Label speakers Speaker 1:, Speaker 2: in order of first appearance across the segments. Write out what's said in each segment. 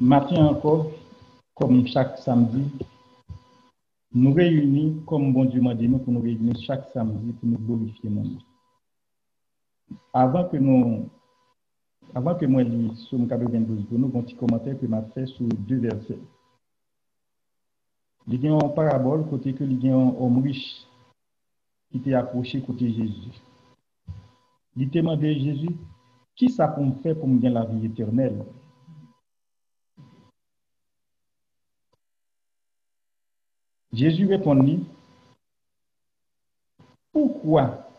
Speaker 1: Matin encore, comme chaque samedi, nous réunissons comme bon Dieu m'a dit nous pour nous réunir chaque samedi pour nous glorifier mon Dieu. Avant que moi lis Somme 92 pour nous, un petit commentaire que m'a fait sur 2 versets. Il y a une parabole côté que il y a un homme riche qui était approché côté Jésus. Il était demandé à Jésus, qui ça pour me faire pour me gagner la vie éternelle? Jésus répondit, pourquoi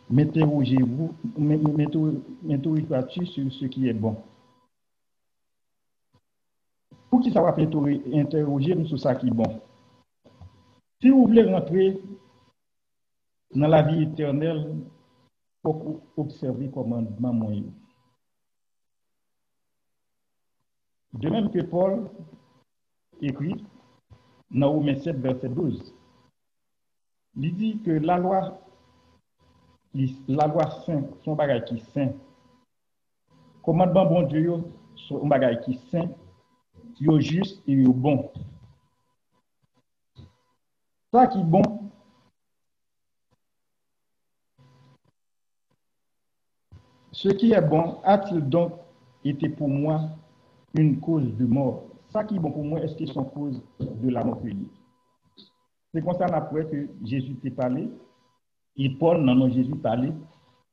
Speaker 1: m'interrogez-tu sur ce qui est bon? Pour qui ça va interroger sur ce qui est bon? Si vous voulez rentrer dans la vie éternelle, il faut observer le commandement moyen. De même que Paul écrit dans Romains 7, verset 12, il dit que la loi saint, son bagage qui est saint. Commandement bon Dieu, son bagage qui est saint, qui est juste et bon. Ça qui est bon, ce qui est bon a-t-il donc été pour moi une cause de mort? Ça qui est bon pour moi, est-ce qu'ils sont cause de la mort? C'est comme ça après que Jésus t'est parlé, et Paul, non, Jésus parlé,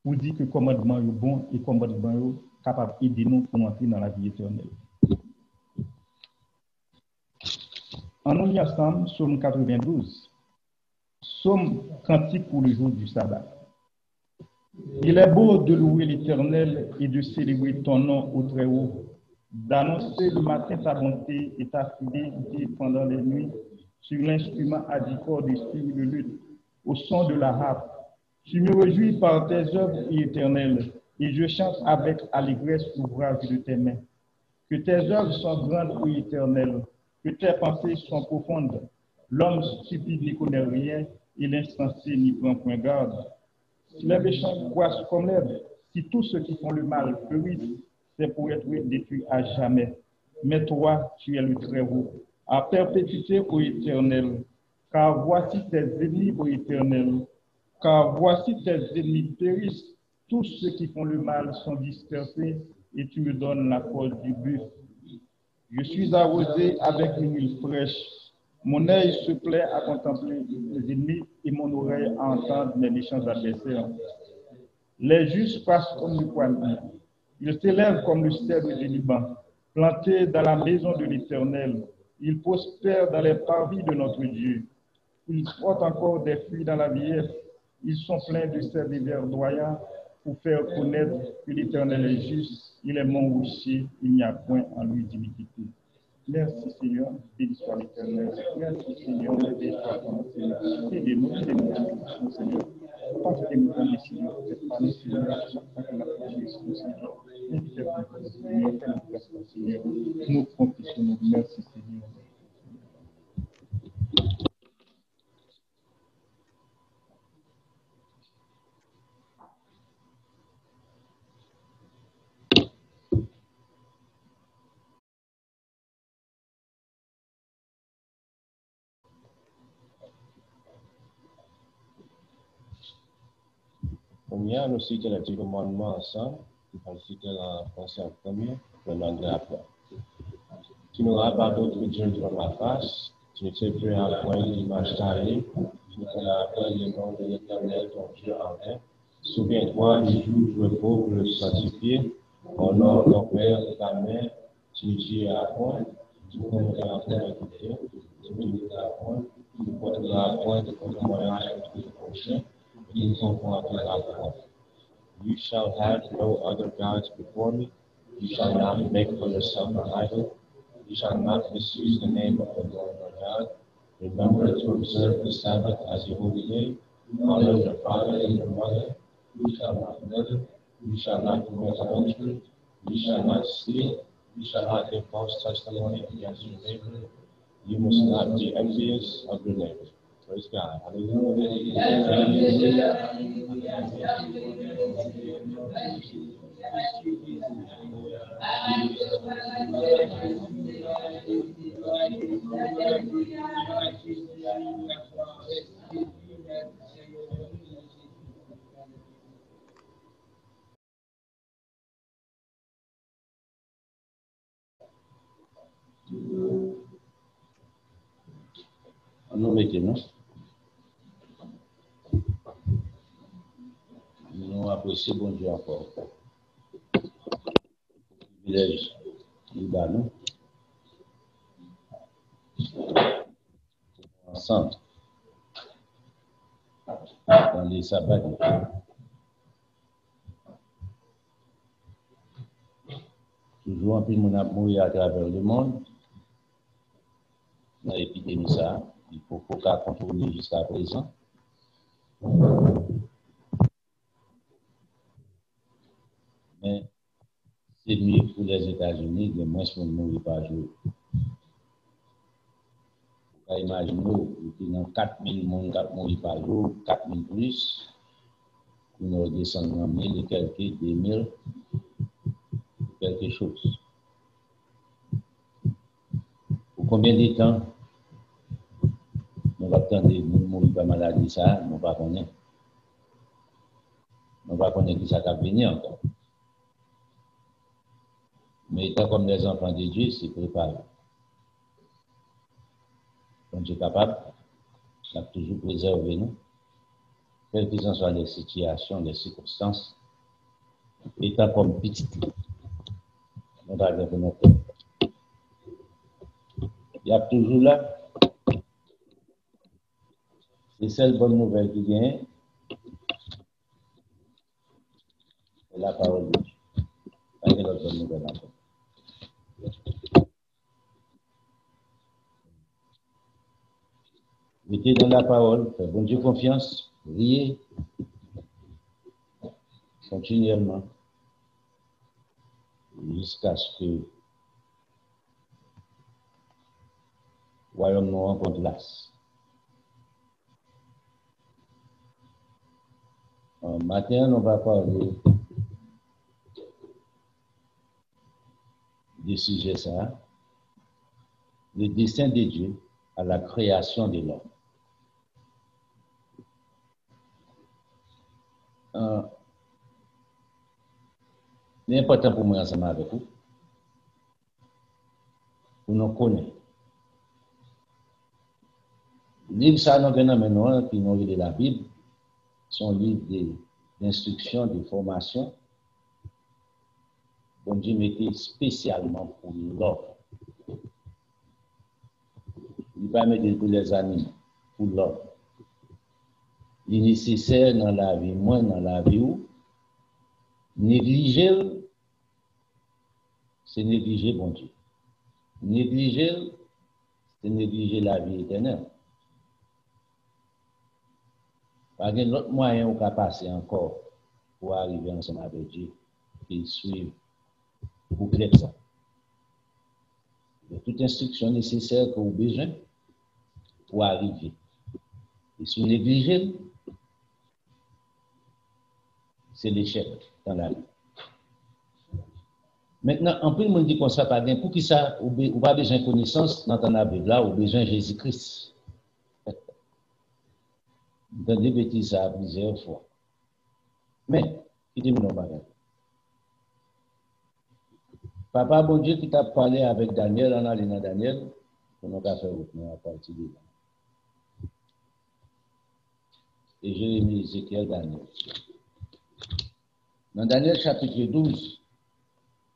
Speaker 1: pour dire que le commandement est bon et le commandement est capable d'aider nous pour entrer dans la vie éternelle. En nous lit ensemble, Somme 92, Somme cantique pour le jour du sabbat. Il est beau de louer l'Éternel et de célébrer ton nom au Très-Haut, d'annoncer le matin ta bonté et ta fidélité pendant les nuits sur l'instrument à 10 cordes et sur le luth, au son de la harpe. Tu me réjouis par tes œuvres éternelles et je chante avec allégresse l'ouvrage de tes mains. Que tes œuvres sont grandes, ô Éternel, que tes pensées sont profondes. L'homme stupide n'y connaît rien et l'insensé n'y prend point garde. Si les méchants croissent comme l'herbe, si tous ceux qui font le mal fleurissent, c'est pour être détruits à jamais. Mais toi, tu es le Très-Haut, à perpétuité, ô Éternel. Car voici tes ennemis, ô Éternel. Car voici tes ennemis périssent. Tous ceux qui font le mal sont dispersés et tu me donnes la cause du but. Je suis arrosé avec une huile fraîche. Mon œil se plaît à contempler les ennemis et mon oreille à entendre mes méchants adversaires. Les justes passent comme le poilier. Ils s'élèvent comme le cèdre du Liban. Plantés dans la maison de l'Éternel, ils prospèrent dans les parvis de notre Dieu. Ils portent encore des fruits dans la vieillesse. Ils sont pleins de sel et verdoyants pour faire connaître que l'Éternel est juste. Il est mon rocher, il n'y a point en lui d'iniquité. Merci Seigneur, béni soit l'Éternel. Merci Seigneur, béni soit ton Seigneur. Aidez-nous, Seigneur. Portez-nous dans les Seigneur, faites pas nous Seigneur, à chaque fois que nous approchons Seigneur. Invitez-nous, Seigneur, faites-nous grâce, Seigneur. Nous comptons nous. Merci Seigneur.
Speaker 2: Première, nous citons les 10 commandements ensemble, nous allons citer la français en premier, le anglais après. Tu n'auras pas d'autre Dieu devant ma face, tu ne sais plus à point l'image taillée, tu ne connais pas le nom de l'Éternel, ton Dieu en vain. Souviens-toi du jour du repos pour le sanctifier, honore ton père et ta mère, tu ne tueras point, tu ne commettras point d'iniquité, tu ne tueras point, tu ne porteras point de témoignage contre ton prochain. You shall have no other gods before me. You shall not make for yourself an idol. You shall not misuse the name of the Lord your God. Remember to observe the Sabbath as a holy day. Honor your father and your mother. You shall not murder. You shall not commit adultery. You shall not steal. You shall not give false testimony against your neighbor. You must not be envious of your neighbor. Praise God. Hallelujah. Nous mettons, nous apprécions bon Dieu encore. Privilège, il va nous ensemble dans les sabbats. Toujours un peu mon amour à travers le monde. Dans l'épidémie, ça, il faut qu'à contrôler jusqu'à présent. Mais c'est mieux pour les États-Unis, de moins pour mourir par jour. Imaginez, il y a 4000 personnes qui mourent par jour, 4000 plus. Nous descendons en 1000 et quelques, 2000, quelque chose. Pour combien de temps nous va attendre de mourir par maladie, ça, nous ne pas connaître. Nous ne pas connaître qui ça va venir encore. Mais étant comme les enfants de Dieu, c'est préparé. Donc, Dieu est capable, il a toujours préservé nous, quelles que soient les situations, les circonstances, étant comme petit. Nous va faire notre temps. Il y a toujours là, c'est celle bonne nouvelle qui vient, c'est la parole de Dieu. Pas de l'autre bonne nouvelle encore. Mettez dans la parole, faites bon Dieu confiance, priez continuellement jusqu'à ce que le royaume nous rencontre place. Matin, on va parler du sujet ça, le dessein de Dieu à la création de l'homme. C'est important pour moi ensemble avec vous, pour nous connaître. Le livre ça, nous avons maintenant, qui nous de la Bible, son livre d'instruction, de formation. Bon Dieu mettait spécialement pour l'homme. Il ne va pas mettre pour les animaux, pour l'homme. Il est nécessaire dans la vie, moins dans la vie où négliger, c'est négliger bon Dieu. Négliger, c'est négliger la vie éternelle. Pas de l'autre moyen où on passer encore pour arriver ensemble avec Dieu et suivre pour clair ça. Il y a toute instruction nécessaire que vous avez besoin pour arriver. Et si vous négligez, c'est l'échec dans la vie. Maintenant, en plus, on dit qu'on ça pas bien. Pour qui ça, ou pas besoin de connaissance dans ton Bible là, ou besoin de Jésus-Christ. Dans des bêtises ça plusieurs fois. Mais, il dit non, bagage. Papa, bon Dieu, qui t'a parlé avec Daniel, on a allé dans Daniel, on a fait à partir de là. Et Jérémie, Ézéchiel, Daniel. Dans Daniel chapitre 12,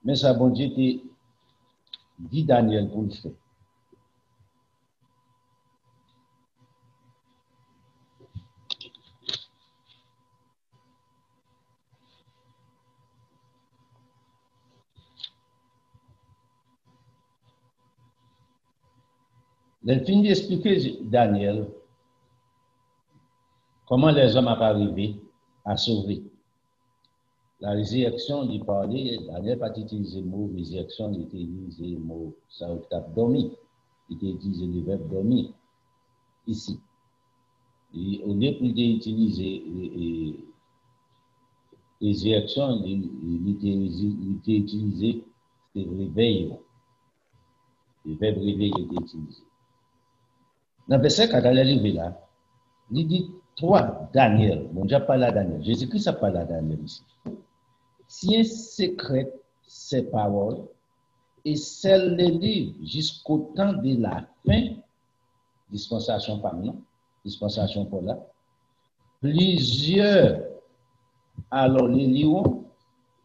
Speaker 2: mais ça, bon Dieu, dit Daniel pour le faire. Il finit d'expliquer Daniel comment les hommes sont arrivés à sauver. La résurrection, il parlait, Daniel n'a pas utilisé le mot résurrection, il utilisé le mot ça a dormi. Il utilisé le verbe dormir ici.
Speaker 3: Et au lieu d'utiliser les élections, il était utilisé le réveil. Le verbe réveil était utilisé. Dans le verset 4, elle est arrivée là. Il dit, toi, Daniel, bon, j'ai parlé à Daniel, Jésus-Christ a parlé à Daniel ici. Tiens secret ces paroles et scelle-les jusqu'au temps de la fin, dispensation par nous, dispensation pour là. Plusieurs, alors les liront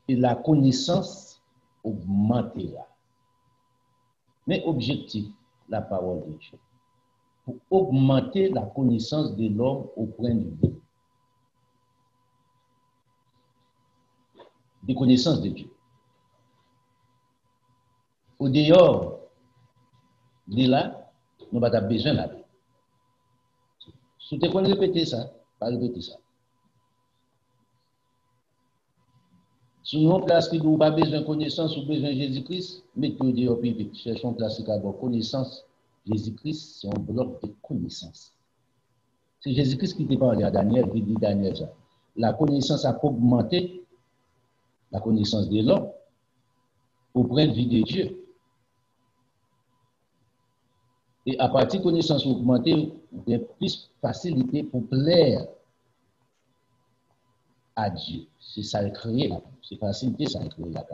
Speaker 3: et la connaissance augmentera. Mais objectif, la parole de Dieu. Pour augmenter la connaissance de l'homme au point de vue des connaissances de Dieu. Au dehors de là, nous avons besoin de la vie. Si tu connais répéter ça, pas répéter ça. Si nous avons place qui n'a pas besoin de connaissance ou besoin de Jésus-Christ, mettez-vous dehors plus vite. Cherchons place qui a connaissance. Jésus-Christ, c'est un bloc de connaissance. C'est Jésus-Christ qui te parle à Daniel, qui dit Daniel ça. La connaissance a augmenté la connaissance de l'homme au point de vue de Dieu. Et à partir de connaissance augmentée, il y a plus facilité pour plaire à Dieu. C'est ça le créer là. C'est facilité, ça le créer là.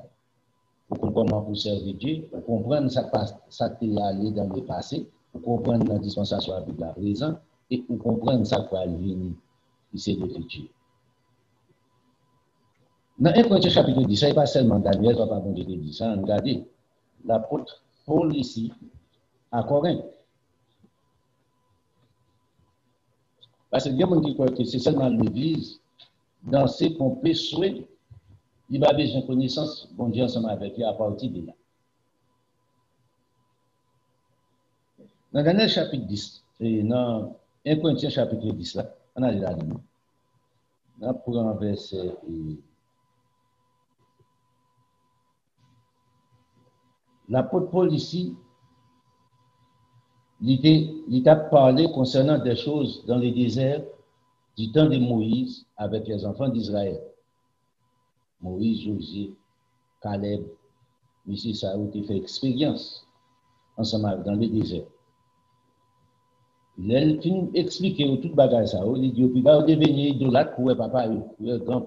Speaker 3: Pour comprendre pour servir Dieu, pour comprendre ça qui est allé dans le passé, pour comprendre la dispensation avec la présent, et pour comprendre ça qui va venir, c'est le futur. Dans 1 Corinthiens chapitre 10, ça n'est pas seulement Daniel, papa bon Dieu dit ça, regardez, l'apôtre Paul ici, à Corinthe. Parce que il y a des gens qui croient que c'est seulement l'Église, dans ce qu'on peut souhaiter, il va besoin de connaissance, bon Dieu ensemble avec lui à partir de là. Dans Daniel chapitre 10, et dans 1 Corinthiens chapitre 10, là, on a là-dedans. Là, pour un verset. L'apôtre Paul ici, il a parlé concernant des choses dans le désert du temps de Moïse avec les enfants d'Israël. Moïse, Josué, Caleb, ici, ça a été fait expérience ensemble dans le désert. Il a fini d'expliquer tout le bagage ça. Il dit, il va devenir idolâtre pour papa, pour une grande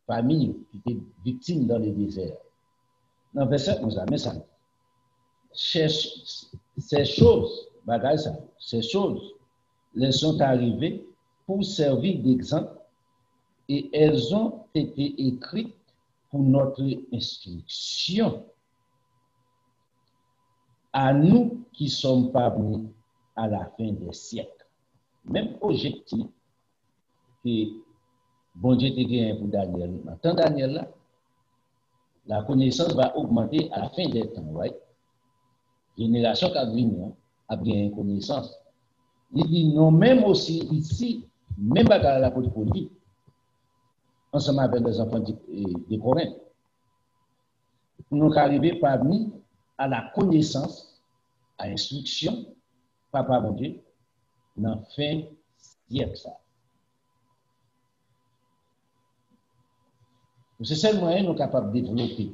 Speaker 3: famille qui était victime dans le désert. Dans le verset 11, mais ça. Ces choses, bagage ça, ces choses, elles sont arrivées pour servir d'exemple et elles ont été écrites pour notre instruction. À nous qui sommes parvenus à la fin des siècles. Même objectif que bon Dieu te gagné pour Daniel. Dans Daniel là, la connaissance va augmenter à la fin des temps, right? Génération qui a gagné une connaissance. Il dit non, même aussi ici, même à la côte politique, ensemble avec les enfants de Corinthe, nous arrivons parmi à la connaissance, à l'instruction, papa mon Dieu, dans la fin siècle ça. C'est seul moyen nous sommes capables de développer.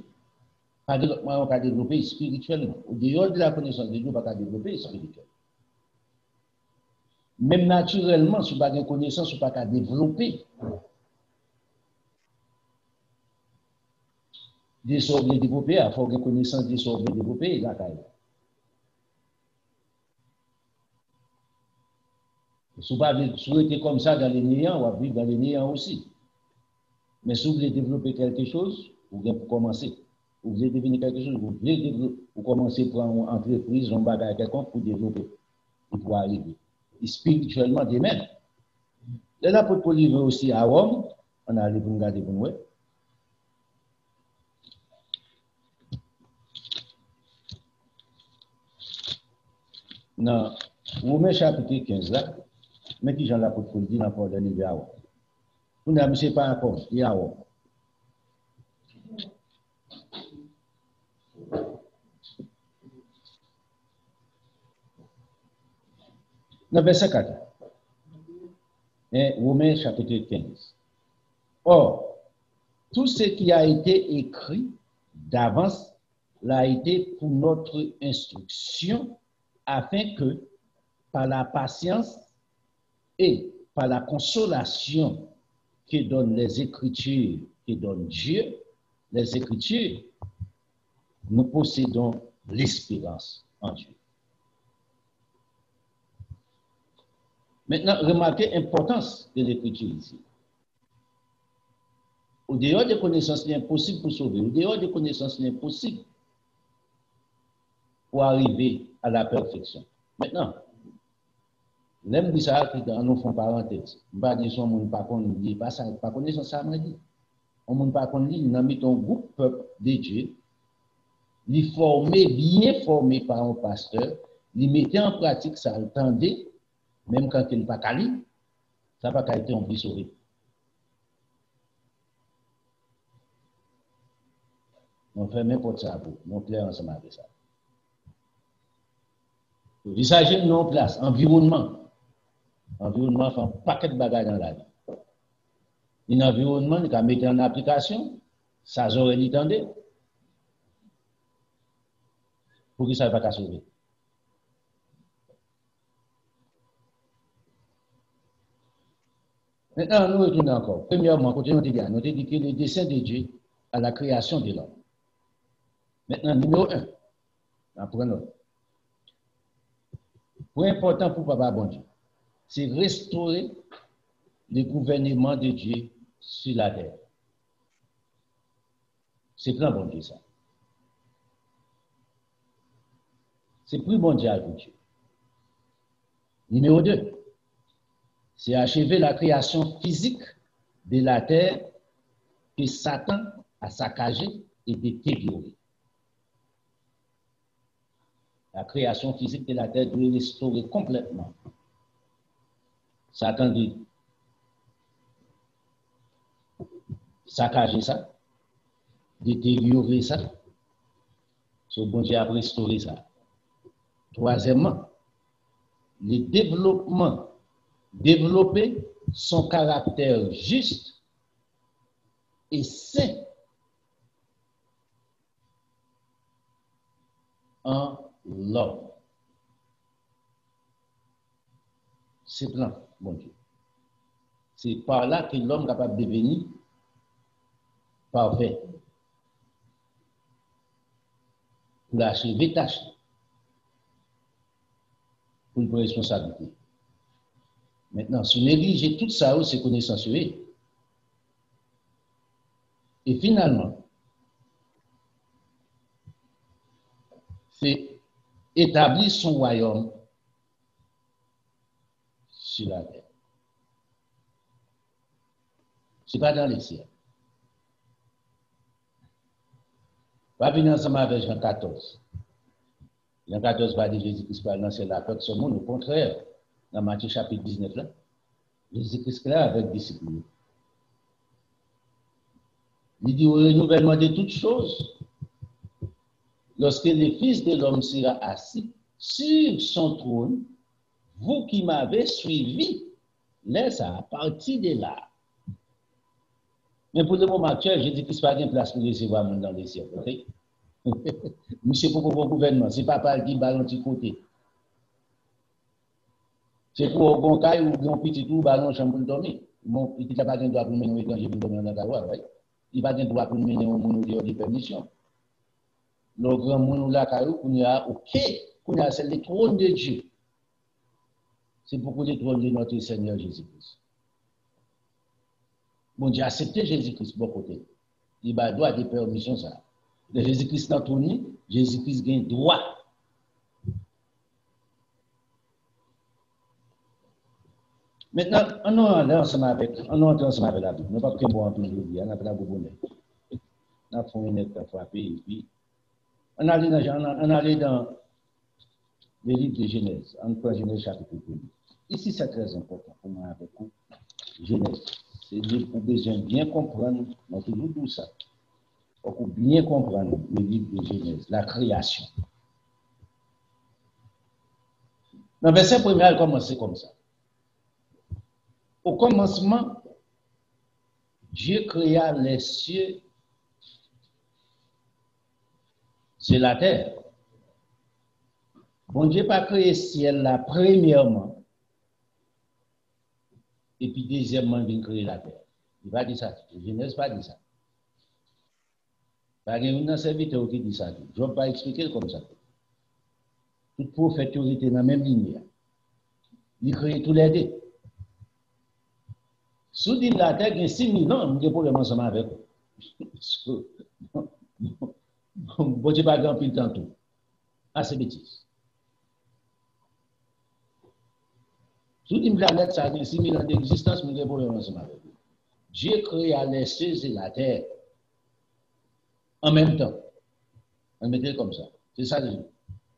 Speaker 3: Pas de l'autre moyen, on peut développer spirituellement. Au dehors de la connaissance de Dieu, on ne peut pas développer spirituellement. Même naturellement, si on n'a pas de connaissance, on ne peut pas développer. Des sortes de développer, il faut une connaissance des sortes de développer. Si vous êtes comme ça dans les néants, on va vivre dans les néants aussi. Mais si vous voulez développer quelque chose, vous pouvez commencer. Vous voulez devenir quelque chose, vous voulez développer, vous commencez par une entreprise, un bagage quelconque pour développer. Il faut arriver. Et spirituellement, de même. Là, pour Paul vivre aussi à Rome, on a allé pour regarder pour nous. Dans Romains chapitre 15, là, mais qui j'en ai pour Paul dit dans Paul de à Rome. Vous n'avez monsieur pas encore, il y a Rome. Dans verset 4. Romains chapitre 15. Or, tout ce qui a été écrit d'avance l'a été pour notre instruction, afin que, par la patience et par la consolation que donnent les Écritures, que donne Dieu, les Écritures, nous possédons l'espérance en Dieu. Maintenant, remarquez l'importance de l'Écriture ici. Au dehors des connaissances, il est impossible pour sauver. Au dehors des connaissances, il est impossible pour arriver à la perfection. Maintenant, l'aime dit ça, dans nos fonds parenthèses. Je ne vais pas dire que mon pas connaît, pas ça, pas connaissance, ça m'a dit. On ne pas connaît, il a mis un groupe peuple de Dieu, il formé, bien formé par un pasteur, il mettait en pratique ça, il tendait, même quand il n'est pas calé, ça n'a pas été en plus sauvé. On fait n'importe ça pour nous clair ensemble avec ça. Visager non place, environnement. Environnement fait un paquet de bagages dans la vie. Un environnement qui a mis en application, ça aurait l'étendue. Pour que ça ne va pas sauver. Maintenant, nous retournons encore. Premièrement, quand nous avons dit que le dessein de Dieu à la création de l'homme. Maintenant, numéro 1, apprenons. Point important pour Papa bon Dieu, c'est restaurer le gouvernement de Dieu sur la terre. C'est plan bon Dieu ça. C'est plus bon Dieu avec Dieu. Numéro 2, c'est achever la création physique de la terre que Satan a saccagé et détérioré. La création physique de la terre doit restaurer complètement. Satan dit saccager ça, détériorer ça. Ce bon Dieu a restauré ça. Troisièmement, le développer son caractère juste et sain en l'homme. C'est plan, bon Dieu. C'est par là que l'homme est capable de devenir parfait. Pour achever tâche. Pour une responsabilité. Maintenant, si négliger tout ça, c'est connaissance. Et finalement, c'est établir son royaume sur la terre. Ce n'est pas dans les cieux. Va venir ensemble avec Jean 14. Jean 14 va dire Jésus-Christ va lancer la paix de ce monde. Au contraire, dans Matthieu chapitre 19, là, Jésus-Christ est là avec les disciples. Il dit au renouvellement de toutes choses, lorsque le Fils de l'homme sera assis sur son trône, vous qui m'avez suivi, laissez à partir de là. Mais pour le moment actuel, Jésus-Christ n'a pas de place pour recevoir le monde dans les cieux. Okay? Monsieur pour le gouvernement, ce n'est pas par qui ballon de côté. C'est pour un bon cas ou un petit tout ballon chambre pour dormir. Mon petit n'a pas de droit pour mener un étranger pour dormir dans la voie. Il n'a pas de droit pour mener un monde de permission. Le grand monde là, il y a OK, c'est le trône de Dieu. C'est beaucoup le trône de notre Seigneur Jésus-Christ. Bon Dieu a accepté Jésus-Christ de bon côté. Il a droit de permission ça. De Jésus-Christ dans tourné, Jésus-Christ gagne droit. Maintenant, on entre ensemble avec la Bible. Nous ne pouvons pas boire un peu de vie, on n'a pas la bonne. On a fait une lettre frappée et puis on allait dans le livre de Genèse. On prend Genèse chapitre 1. Ici, c'est très important pour moi avec vous. Genèse. C'est pour besoin de bien comprendre, on toujours tout ça. Pour bien comprendre le livre de Genèse, la création. Dans le verset premier, elle commence comme ça. Au commencement, Dieu créa les cieux et la terre. Bon Dieu pas créé le ciel là premièrement, et puis deuxièmement, il créer la terre. Il va dire ça. Genèse pas dit ça. Par exemple, dans serviteur qui dit ça. Je ne vais pas expliquer comme ça. Tout prophète était dans la même ligne. Il crée tous les deux. Sous dit la terre, il y a 6 000 ans, il y a des problèmes ensemble avec eux. Bon Dieu pas grand pile temps tout. Ah, c'est bêtise. Sous une planète, ça a 6 000 ans d'existence, mais il y a des problèmes ensemble avec eux. Dieu créa les cieux et la terre en même temps. On mettait comme ça. C'est ça que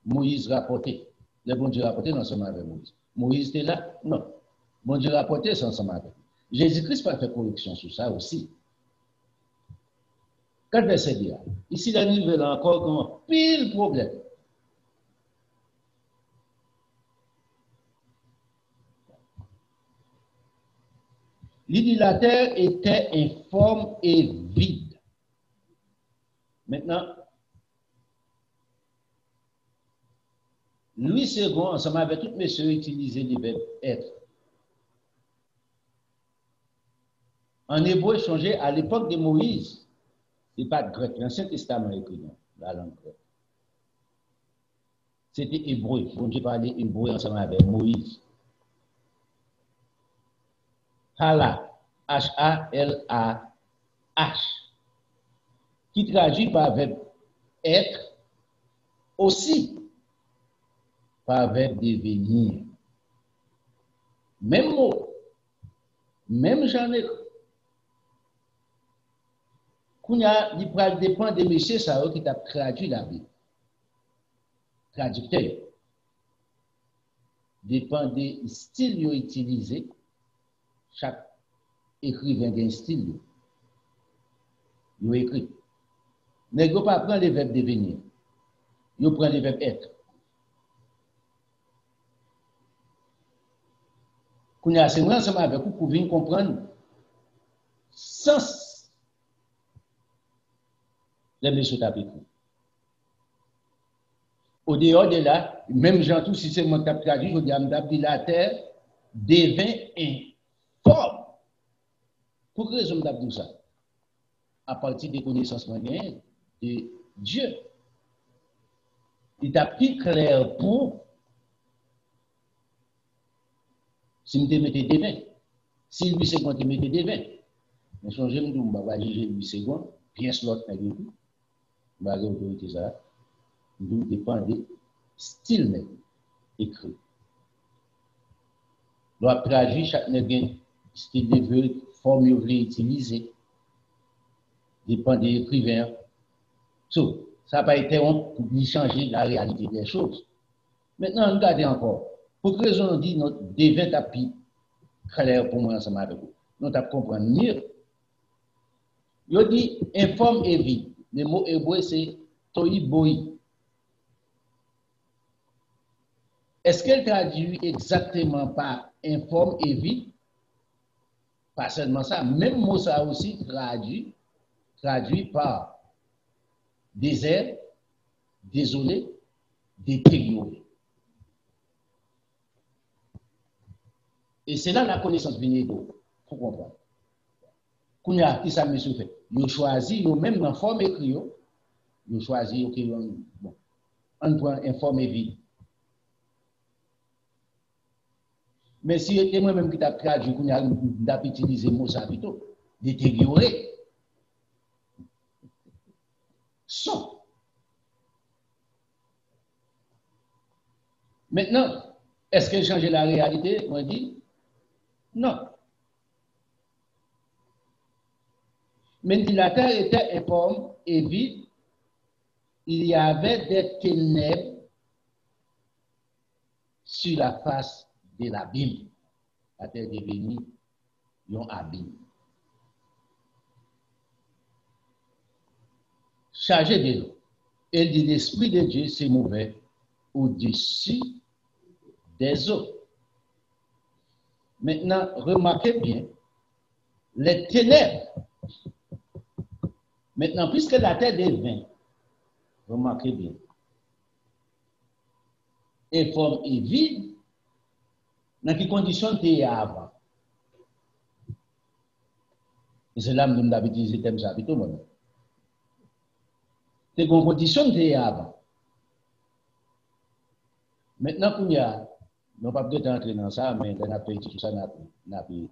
Speaker 3: Moïse rapportait. Le bon Dieu rapportait ensemble avec Moïse. Moïse était là? Non. Bon Dieu rapportait ça ensemble avec lui. Jésus-Christ pas fait correction sur ça aussi. Quand verset dit là, ici, la nouvelle encore comme pile problème. Il dit la terre était informe et vide. Maintenant, Louis II, ensemble avec tous messieurs, utilisé les verbes être. En hébreu changé à l'époque de Moïse, ce n'est pas grec, l'Ancien Testament écrit dans la langue grecque. C'était hébreu. Bon Dieu parlait hébreu ensemble avec Moïse. Hala, H-A-L-A-H, qui traduit par verbe être, aussi par verbe devenir. Même mot, même genre. Il dépend des messieurs qui t'a traduit la Bible. Traducteur. Dépend des styles utilisés. Chaque écrivain a un style. Il écrit. Mais il ne pas prendre les verbes devenir. Il prend les verbes être. Quand il y a ces ensemble avec vous pour venir comprendre sens les messieurs t'appliquent. Au dehors de là, même Jean tout, si c'est mon tap traduit, je dis la terre devint informe. Pour que raison d'abdou ça? À partir des connaissances moyennes de Dieu. Il t'a plus clair pour si je mettais des 20. Si 8 secondes, je mettais des 20. Mais changez me dire, je vais juger 8 secondes, bien slot, je vais autorité ça. Nous dépend des styles même écrit. Doit traduire chaque style de vœux, forme utilisée. Dépend des écrivains. So, ça n'a pas été honte pour changer la réalité des choses. Maintenant, regardez encore. Pour que raison on dit notre devint tapis clair pour moi ensemble avec vous. Nous avons comprendre mieux. Il dit informe et vide. Le mot hébreu c'est toi boi. Est-ce qu'elle traduit exactement par informe et vide? Pas seulement ça, même mot ça aussi traduit par désert, désolé, détérioré. Et c'est là la connaissance vient de pour comprendre. Quand il y a qui ça monsieur fait, il choisit, même dans forme écrit, il choisit OK, bon, on prend informe et vide. Mais si c'était moi-même qui t'a traduit, qu'on a utilisé le mot ça plutôt, détérioré. Son. Maintenant, est-ce qu'elle change la réalité? On dit non. Mais la terre était informe et vide. Il y avait des ténèbres sur la face de l'abîme. La terre est devenue un abîme. Chargé de l'eau. Elle dit l'Esprit de Dieu s'est mouvait au-dessus des eaux. Maintenant, remarquez bien, les ténèbres. Maintenant, puisque la terre devient, remarquez bien, informe et vide, dans quelles conditions tu es avant? Et c'est là que nous avons utilisé le thème ça, tout le monde. C'est une condition tu es avant. Maintenant, nous n'avons pas besoin d'entrer dans ça, mais nous avons fait tout ça, nous avons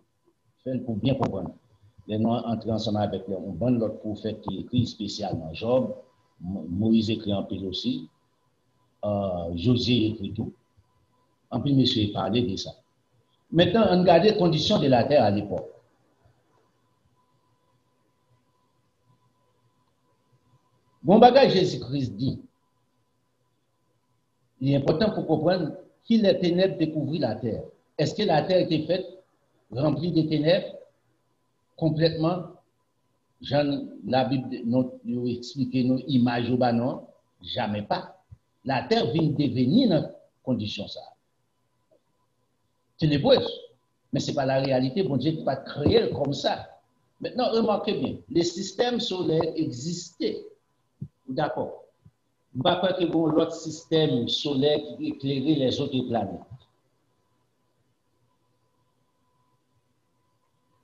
Speaker 3: fait pour bien comprendre. Nous avons entré ensemble avec eux. On vend l'autre prophète qui écrit spécialement Job, Moïse écrit en pile aussi, José écrit tout. En plus, monsieur parlait de ça. Maintenant, on regarde les conditions de la terre à l'époque. Bon bagage Jésus-Christ dit, il est important pour comprendre qui les ténèbres découvrit la terre. Est-ce que la terre était faite, remplie de ténèbres, complètement? La Bible nous explique nos images au bas, non? Jamais pas. La terre vient devenir dans condition ça. Ténébreuse. Mais ce n'est pas la réalité. Bon Dieu ne peut pas créer comme ça. Maintenant, remarquez bien, les systèmes solaires existaient. D'accord. Je ne crois pas que l'autre système solaire qui éclairait les autres planètes.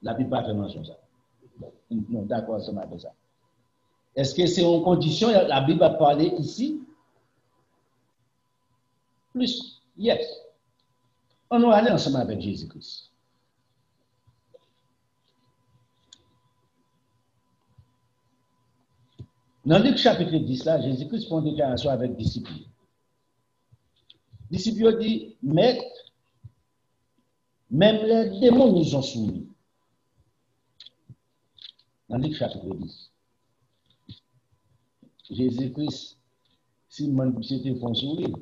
Speaker 3: La Bible n'a pas fait mention de ça. Non, d'accord, ça m'a fait ça. Est-ce que c'est en condition, la Bible a parlé ici? Plus, yes. On va aller ensemble avec Jésus-Christ. Dans Luc chapitre 10, là, Jésus-Christ fait une déclaration avec les disciples. Les disciples disent, Maître, même les démons nous ont soumis. Dans Luc chapitre 10. Jésus-Christ, si c'était font sourire.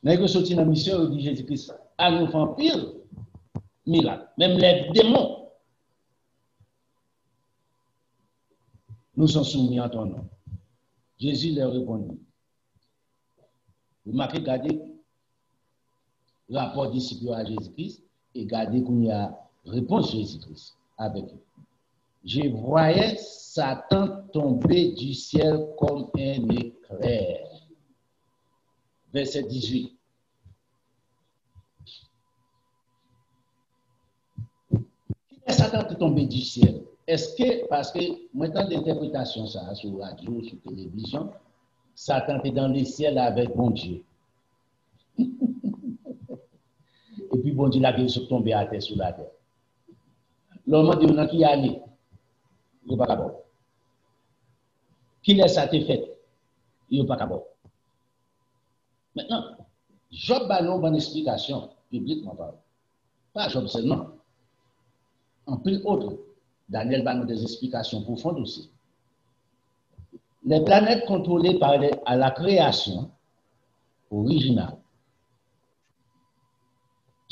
Speaker 3: Quand vous sortez dans la mission, vous dites Jésus-Christ, à nous faire pire miracle. Même les démons nous sont soumis en ton nom. Jésus leur répondit. Vous marquez, regardez le rapport disciple à Jésus-Christ et regardez qu'il y a réponse Jésus-Christ avec eux. Je voyais Satan tomber du ciel comme un éclair. Verset 18. Satan est tombé du ciel. Est-ce que, parce que maintenant d'interprétation ça sur radio, sur télévision, Satan est dans le ciel avec bon Dieu. Et puis bon Dieu l'a se tomber à terre sur la terre. L'homme dit on a qui allé. Il n'est pas capable. Qui laisse ça te fait? Il n'est pas capable. Maintenant, Job a une bonne explication, publiquement parle. Pas Job seulement. En plus autre, Daniel va nous des explications profondes aussi. Les planètes contrôlées par à la création originale.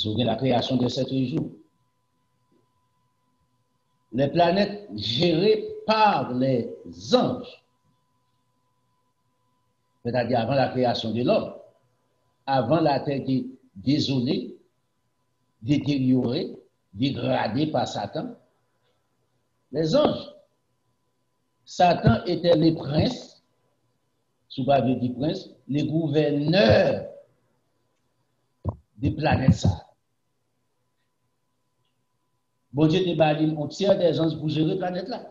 Speaker 3: Vous la création de 7 jours. Les planètes gérées par les anges. C'est-à-dire avant la création de l'homme. Avant la terre était désolée, détériorée, dégradée par Satan. Les anges. Satan était les princes, sous pas dit prince, les gouverneurs des planètes ça. Bon Dieu te baline, on tire des anges pour gérer la planète là.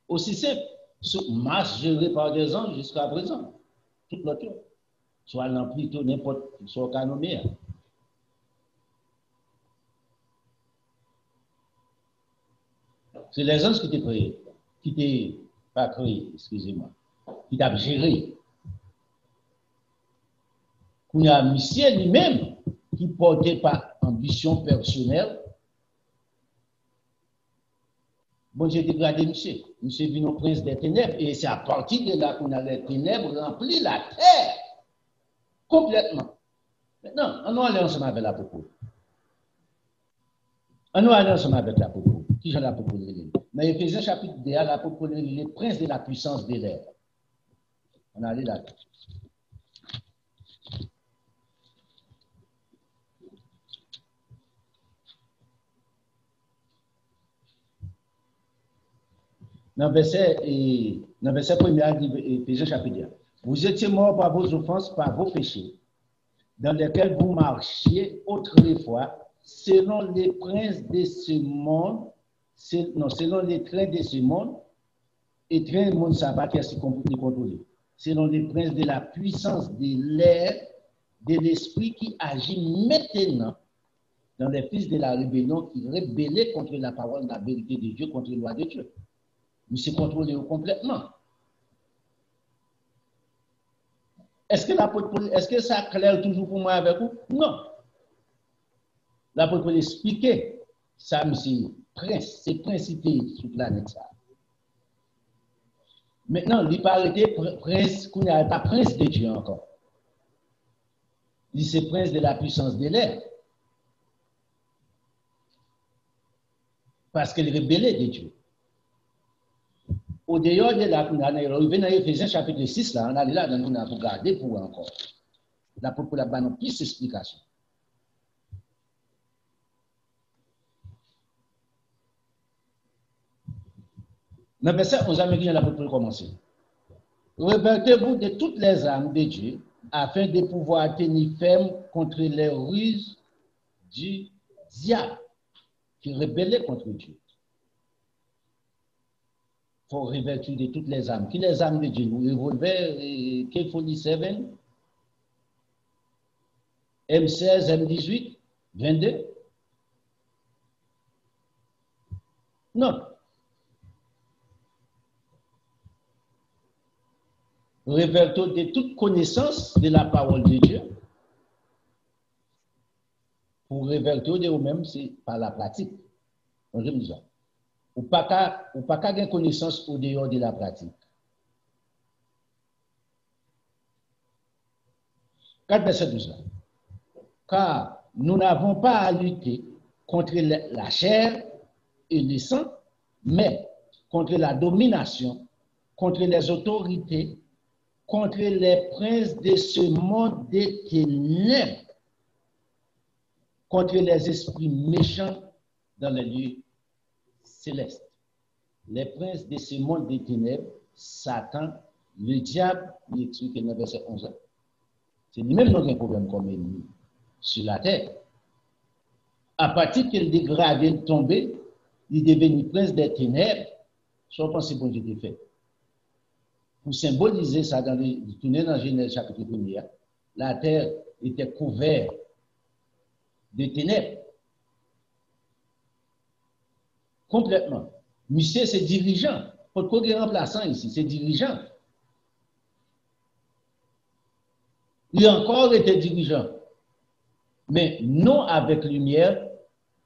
Speaker 3: Aussi simple, Mars géré par des anges jusqu'à présent. Tout l'autre. Soit l'amplitude, n'importe, soit canomé. C'est les anges qui t'ont créé, qui t'ont pas créé, excusez-moi, qui t'ont géré. Il y a un Michel lui-même qui ne portait pas ambition personnelle. Bon, j'ai dégradé Michel. Michel vient au prince des ténèbres et c'est à partir de là qu'on a les ténèbres rempli la terre complètement. Maintenant, on va aller ensemble avec l'apôtre. On va aller ensemble avec l'apôtre. Qui j'en ai l'apôtre? Dans Éphésiens chapitre 2, l'apôtre est le prince de la puissance de l'air. On a allé là. dans le verset 1er Éphésiens chapitre 1. Vous étiez morts par vos offenses, par vos péchés, dans lesquels vous marchiez autrefois, selon les princes de ce monde, selon les trains de ce monde, et train de monde sabbat qui est contrôlé, selon les princes de la puissance de l'air, de l'esprit qui agit maintenant dans les fils de la rébellion qui rébellaient contre la parole de la vérité de Dieu, contre la loi de Dieu. Mais c'est contrôlé complètement. Est-ce que ça claire toujours pour moi avec vous? Non. L'apôtre Paul expliquer ça, c'est prince, c'est principé sur la planète ça. Maintenant, il parle de prince, qu'on n'est pas prince de Dieu encore. Il c'est prince de la puissance de l'air. Parce qu'il rébellait de Dieu. Au dehors de la il dans Éphésiens chapitre 6, là, on a là, on a regardé pour encore. L'apôtre Paul a donné plus d'explications. Dans le verset 11, l'apôtre Paul commence. Révoltez-vous de toutes les armes de Dieu, afin de pouvoir tenir ferme contre les ruses du diable qui rébellait contre Dieu. Il faut revêtir de toutes les armes. Qui les armes de Dieu? Revolver, K47, M16, M18, 22? Non. Revêtons de toute connaissance de la parole de Dieu. Pour revêtir de vous-même, c'est par la pratique. On je me dis ça. Ou pas qu'à gagner connaissance au dehors de la pratique. 4 verset 12 là. Car nous n'avons pas à lutter contre la chair et le sang, mais contre la domination, contre les autorités, contre les princes de ce monde des ténèbres, contre les esprits méchants dans les lieux célestes. Les princes de ce monde des ténèbres, Satan, le diable, il explique dans le verset 11. C'est lui-même qui a un problème comme ennemi sur la terre. À partir qu'il dégradé, il tombé, il est devenu prince des ténèbres, soit pensez bon Dieu fait. Pour symboliser ça, tourner dans Genèse chapitre 1er, la terre était couverte de ténèbres. Complètement. Monsieur, c'est dirigeant. Pourquoi il est remplaçant ici? C'est dirigeant. Il a encore été dirigeant. Mais non avec lumière,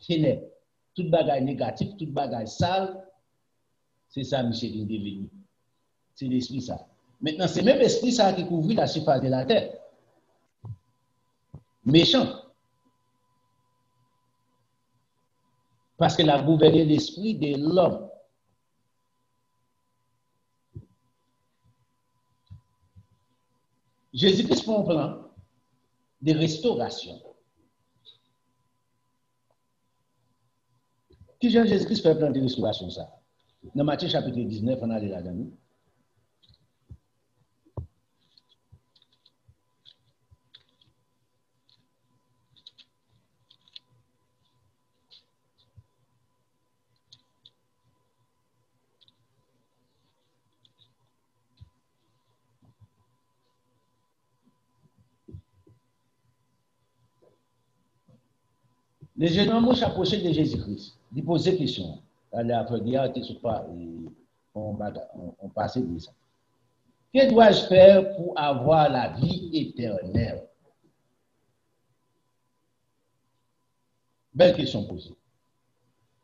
Speaker 3: ténèbres. Toute bagaille négative, toute bagaille sale, c'est ça, monsieur, qui est devenu. C'est l'esprit ça. Maintenant, c'est même l'esprit ça qui couvre la surface de la terre. Méchant. Parce qu'il a gouverné l'esprit de l'homme. Jésus-Christ prend un plan de restauration. Qui Jésus-Christ fait un plan de restauration ça? Dans Matthieu chapitre 19, on a là-dedans. Le jeune homme s'approchait de Jésus-Christ. Il posait des questions. Il a on passait de ça. Que dois-je faire pour avoir la vie éternelle? Belle question posée.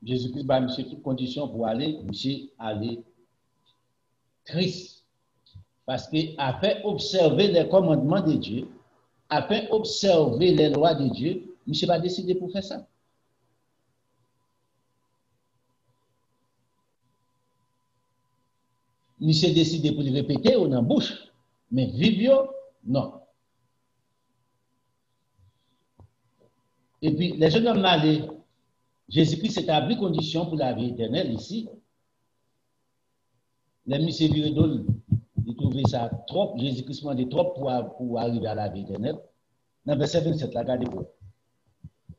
Speaker 3: Jésus-Christ va monsieur toutes conditions pour aller, monsieur aller triste. Parce qu'il a fait observer les commandements de Dieu, a fait observer les lois de Dieu. Monsieur va décider pour faire ça. Monsieur décidé pour le répéter ou dans la bouche, mais vivre, non. Et puis, les jeunes hommes allés, Jésus-Christ établit condition pour la vie éternelle ici. Les missions viridol, ils trouvaient ça trop, Jésus-Christ demandait trop pour arriver à la vie éternelle. Dans verset 27, regardez-vous.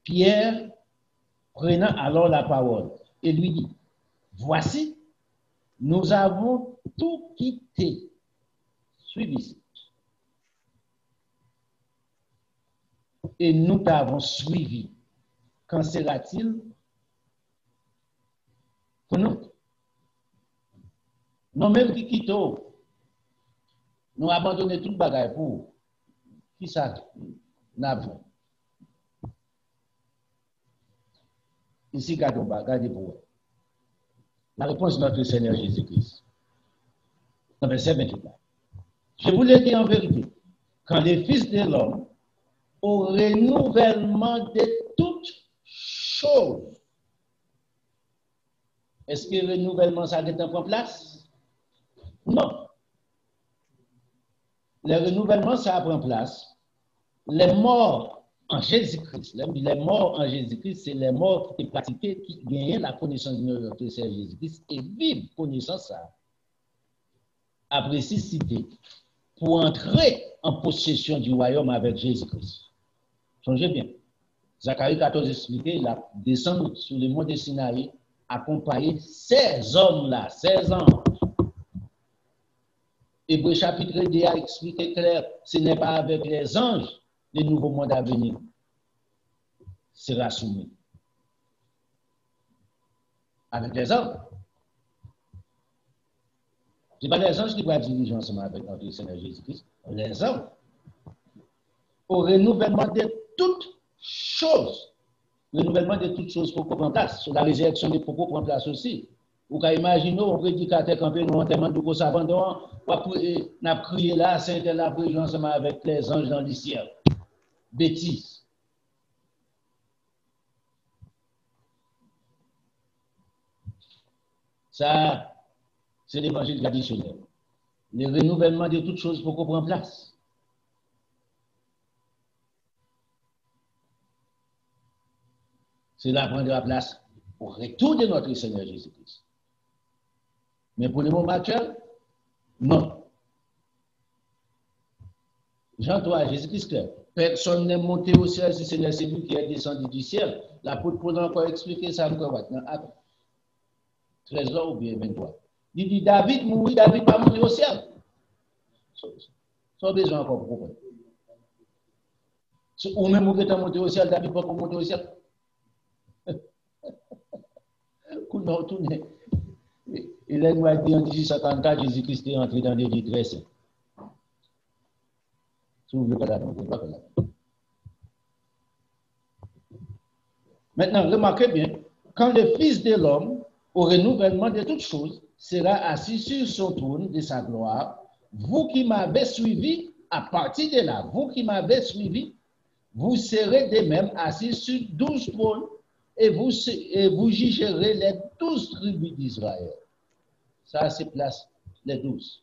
Speaker 3: Pierre, prenant alors la parole, et lui dit, voici, nous avons tout quitté, suivi, et nous t'avons suivi. Qu'en sera-t-il pour nous? Nous même qui quittons, nous abandonnons tout le bagage pour qui ça n'a pas. Ici, regardez pour vous. La réponse de notre Seigneur Jésus-Christ. Dans verset 28. Je vous l'ai dit en vérité, quand les fils de l'homme, au renouvellement de toutes choses, est-ce que le renouvellement, ça prend place? Non. Le renouvellement, ça prend place. Les morts en Jésus-Christ, les morts en Jésus-Christ, c'est les morts qui pratiquaient, qui gagnaient la connaissance de notre Seigneur Jésus-Christ et vivent connaissance ça. Après cité pour entrer en possession du royaume avec Jésus-Christ. Songez bien. Zacharie 14 expliqué, il a descendu sur le mont de Sinaï, accompagné ces hommes-là, ces anges. Hébreu chapitre 2 a expliqué clair, ce n'est pas avec les anges le nouveau monde à venir sera soumis. Avec les anges. Ce n'est pas les anges qui vont diriger ensemble avec notre Seigneur Jésus-Christ. Les anges. Au renouvellement de toutes choses. Renouvellement de toutes choses pour prendre place. Sur la résurrection des propos prend place aussi. Vous pouvez imaginer un prédicateur campé nous en témoin de gros abandon, n'a crié là, Saint-Étienne la prière ensemble avec les anges dans le ciel. Bêtise. Ça, c'est l'évangile traditionnel. Le renouvellement de toutes choses pour qu'on prenne place. Cela prendra place au retour de notre Seigneur Jésus-Christ. Mais pour le moment actuel, non. Jean 3, Jésus-Christ clair. Personne n'est monté au ciel si ce n'est celui qui est descendu du ciel. L'apôtre Paul a encore expliqué ça encore dans Actes 13 ou bien 23. Il dit David mourit, David pas monté au ciel. Sans besoin encore pour comprendre. Ou même vous êtes monté au ciel, David pas monter au ciel. Il est dit en 1854, Jésus-Christ est entré dans des vies très saints. Si vous ne voulez pas la pas là. Maintenant, remarquez bien, quand le Fils de l'homme, au renouvellement de toutes choses, sera assis sur son trône de sa gloire, vous qui m'avez suivi, à partir de là, vous qui m'avez suivi, vous serez de même assis sur 12 trônes et vous jugerez les 12 tribus d'Israël. Ça, c'est place les 12.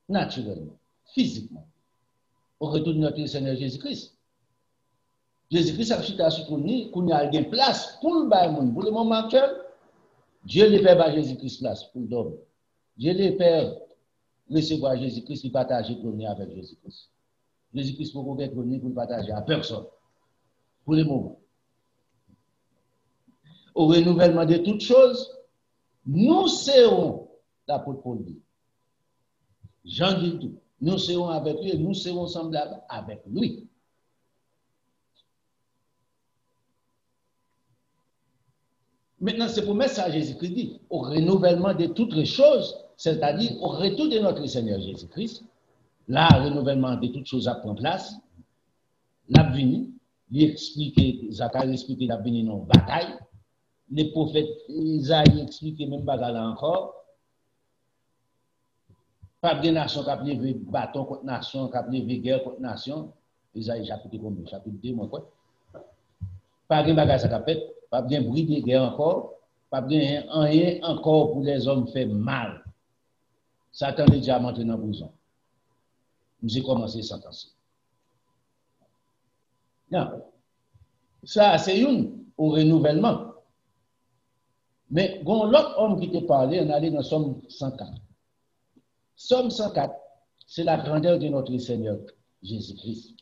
Speaker 3: Naturellement, physiquement, au retour de notre Seigneur Jésus-Christ. Jésus-Christ a chuté à ce qu'on a une place pour le monde. Pour le moment actuel, Dieu le Père va Jésus-Christ place pour l'homme. Dieu le Père recevoir Jésus-Christ et partager le avec Jésus-Christ. Jésus-Christ pour être pour le partager à personne. Pour le moment. Au renouvellement de toutes choses, nous serons, l'apôtre Paul dit. Jean dit tout. Nous serons avec lui et nous serons semblables avec lui. Maintenant, c'est pour mettre ça à Jésus-Christ dit, au renouvellement de toutes les choses, c'est-à-dire au retour de notre Seigneur Jésus-Christ, là, le renouvellement de toutes choses a pris place, l'avenir, il explique, Zacharie explique l'avenir non bataille, les prophètes Isaïe expliquent même bagaille là encore, pas de nation qui a levé bâton contre nation, qui a levé guerre contre nation, Isaïe chapitre 1, chapitre 2, moi quoi. Pas de bagaille ça a fait. Pas bien bruit de guerre encore, pas bien rien encore pour les hommes faire mal. Satan est déjà monté dans la prison. Nous avons commencé à sentencer. Non. Ça, c'est une au renouvellement. Mais quand l'autre homme qui t'a parlé, on allait dans Somme 104. Somme 104, c'est la grandeur de notre Seigneur Jésus-Christ.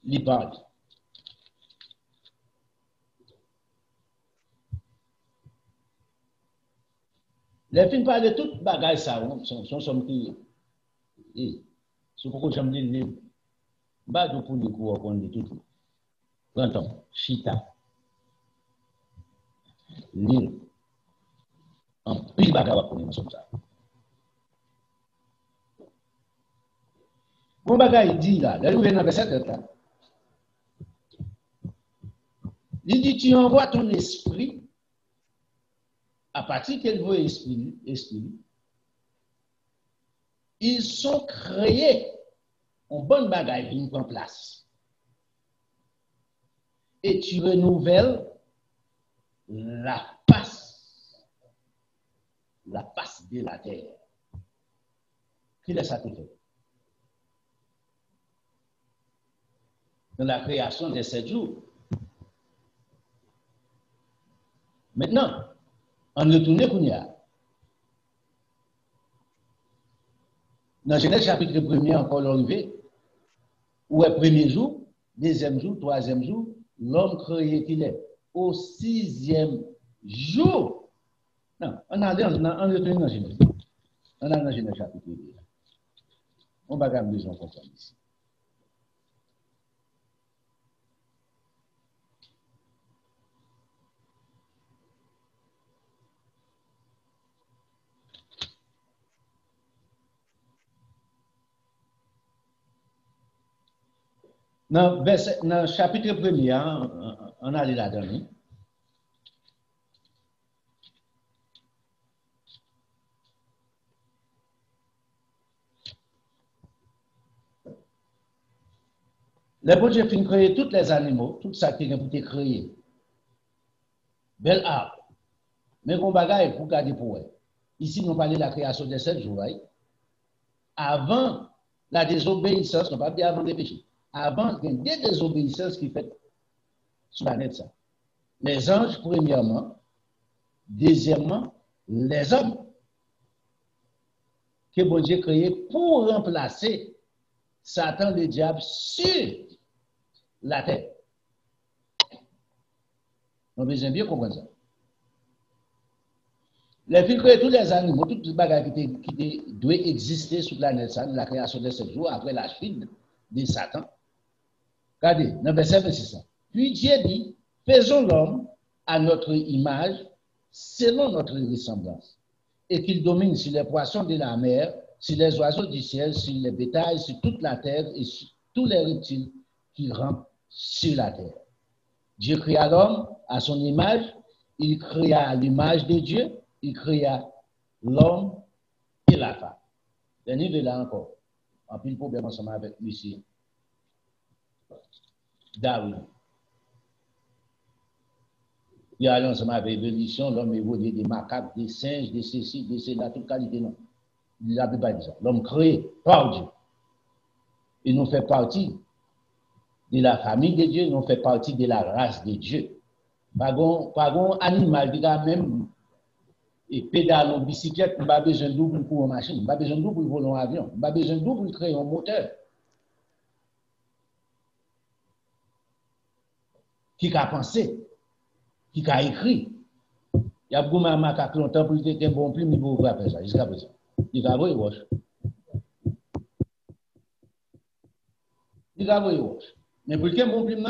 Speaker 3: Il parle. Les films parlent de toute bagaille, ça, sont somme qui. C'est pourquoi j'aime les livres. Bah, de pour les cours, on lit tout. Printemps, Chita. Lire. En pile bagaille, on est comme ça. Mon bagaille dit là, là, il dans cette là. Il dit, tu envoies ton esprit, à partir qu'elle veut esprit, ils sont créés en bonne bagaille, ils prennent place. Et tu renouvelles la passe de la terre. Qui laisse ça te faire? Dans la création des 7 jours. Maintenant, on retourne qu'on y a. Dans Genèse chapitre 1er, encore l'arrivée, où est premier jour, deuxième jour, troisième jour, l'homme créé qu'il est. Au 6e jour. Non, on retourne dans Genèse. On a dans Genèse chapitre 1. On va garder besoin comme ça ici. Dans le chapitre 1er, on a allé là-dedans. Le bon Dieu finit créer tous les animaux, tout ça qui a été créé. Bel arbre. Mais on bagaille pour garder pour eux. Ici, nous parlons de la création des 7 jours. Avant la désobéissance, on ne va pas dire avant les péchés. Avant, il y a des désobéissances qui fait sur la net ça. Les anges, premièrement. Deuxièmement, les hommes. Que bon Dieu créé pour remplacer Satan, le diable, sur la terre. On a besoin de bien comprendre ça. Les filles créent tous les animaux, toutes les bagages qui doivent exister sur la planète, la création de 7 jours après la chute de Satan. Regardez, dans le verset 26. Puis Dieu dit, faisons l'homme à notre image, selon notre ressemblance, et qu'il domine sur les poissons de la mer, sur les oiseaux du ciel, sur les bétails, sur toute la terre et sur tous les reptiles qui rampent sur la terre. Dieu créa l'homme à son image, il créa l'image de Dieu, il créa l'homme et la femme. Le niveau là encore, en plus le problème ensemble avec Lucie. Darwin. Il y a ensemble avec l'évolution, l'homme évolue des macaques, des singes, des ceci, des cela, toute qualité, non. Il n'a pas dit ça. L'homme créé par Dieu. Il nous fait partie de la famille de Dieu, nous fait partie de la race de Dieu. Pas un animal qui a même et pédale en bicyclette, pas besoin de double pour une machine, pas besoin de double pour voler un avion, pas besoin de double pour créer un moteur. Qui a pensé, qui a écrit. Il y a beaucoup de macaques longtemps pour dire qu'il y a un bon plume, il faut faire ça, jusqu'à présent. Il a voulu wash. Il a voulu wash. Mais pour qu'il y ait un bon plume,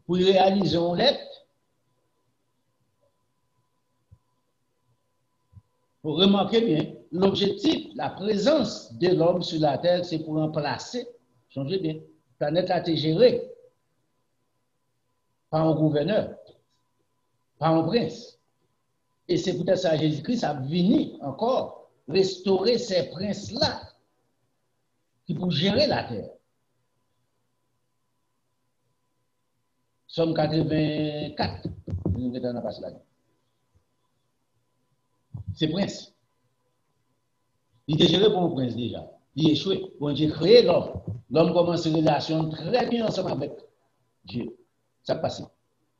Speaker 3: pour réaliser un lettre, vous remarquez bien, l'objectif, la présence de l'homme sur la terre, c'est pour remplacer, changez bien, la planète a été gérée par un gouverneur, par un prince. Et c'est peut-être ça, Jésus-Christ a venu encore restaurer ces princes-là qui pour gérer la terre. Somme 84, nous mettons dans la passe là. C'est prince. Il était géré pour un prince déjà. Il échoué. Bon Dieu créé l'homme. L'homme commence une relation très bien ensemble avec Dieu. Ça passe.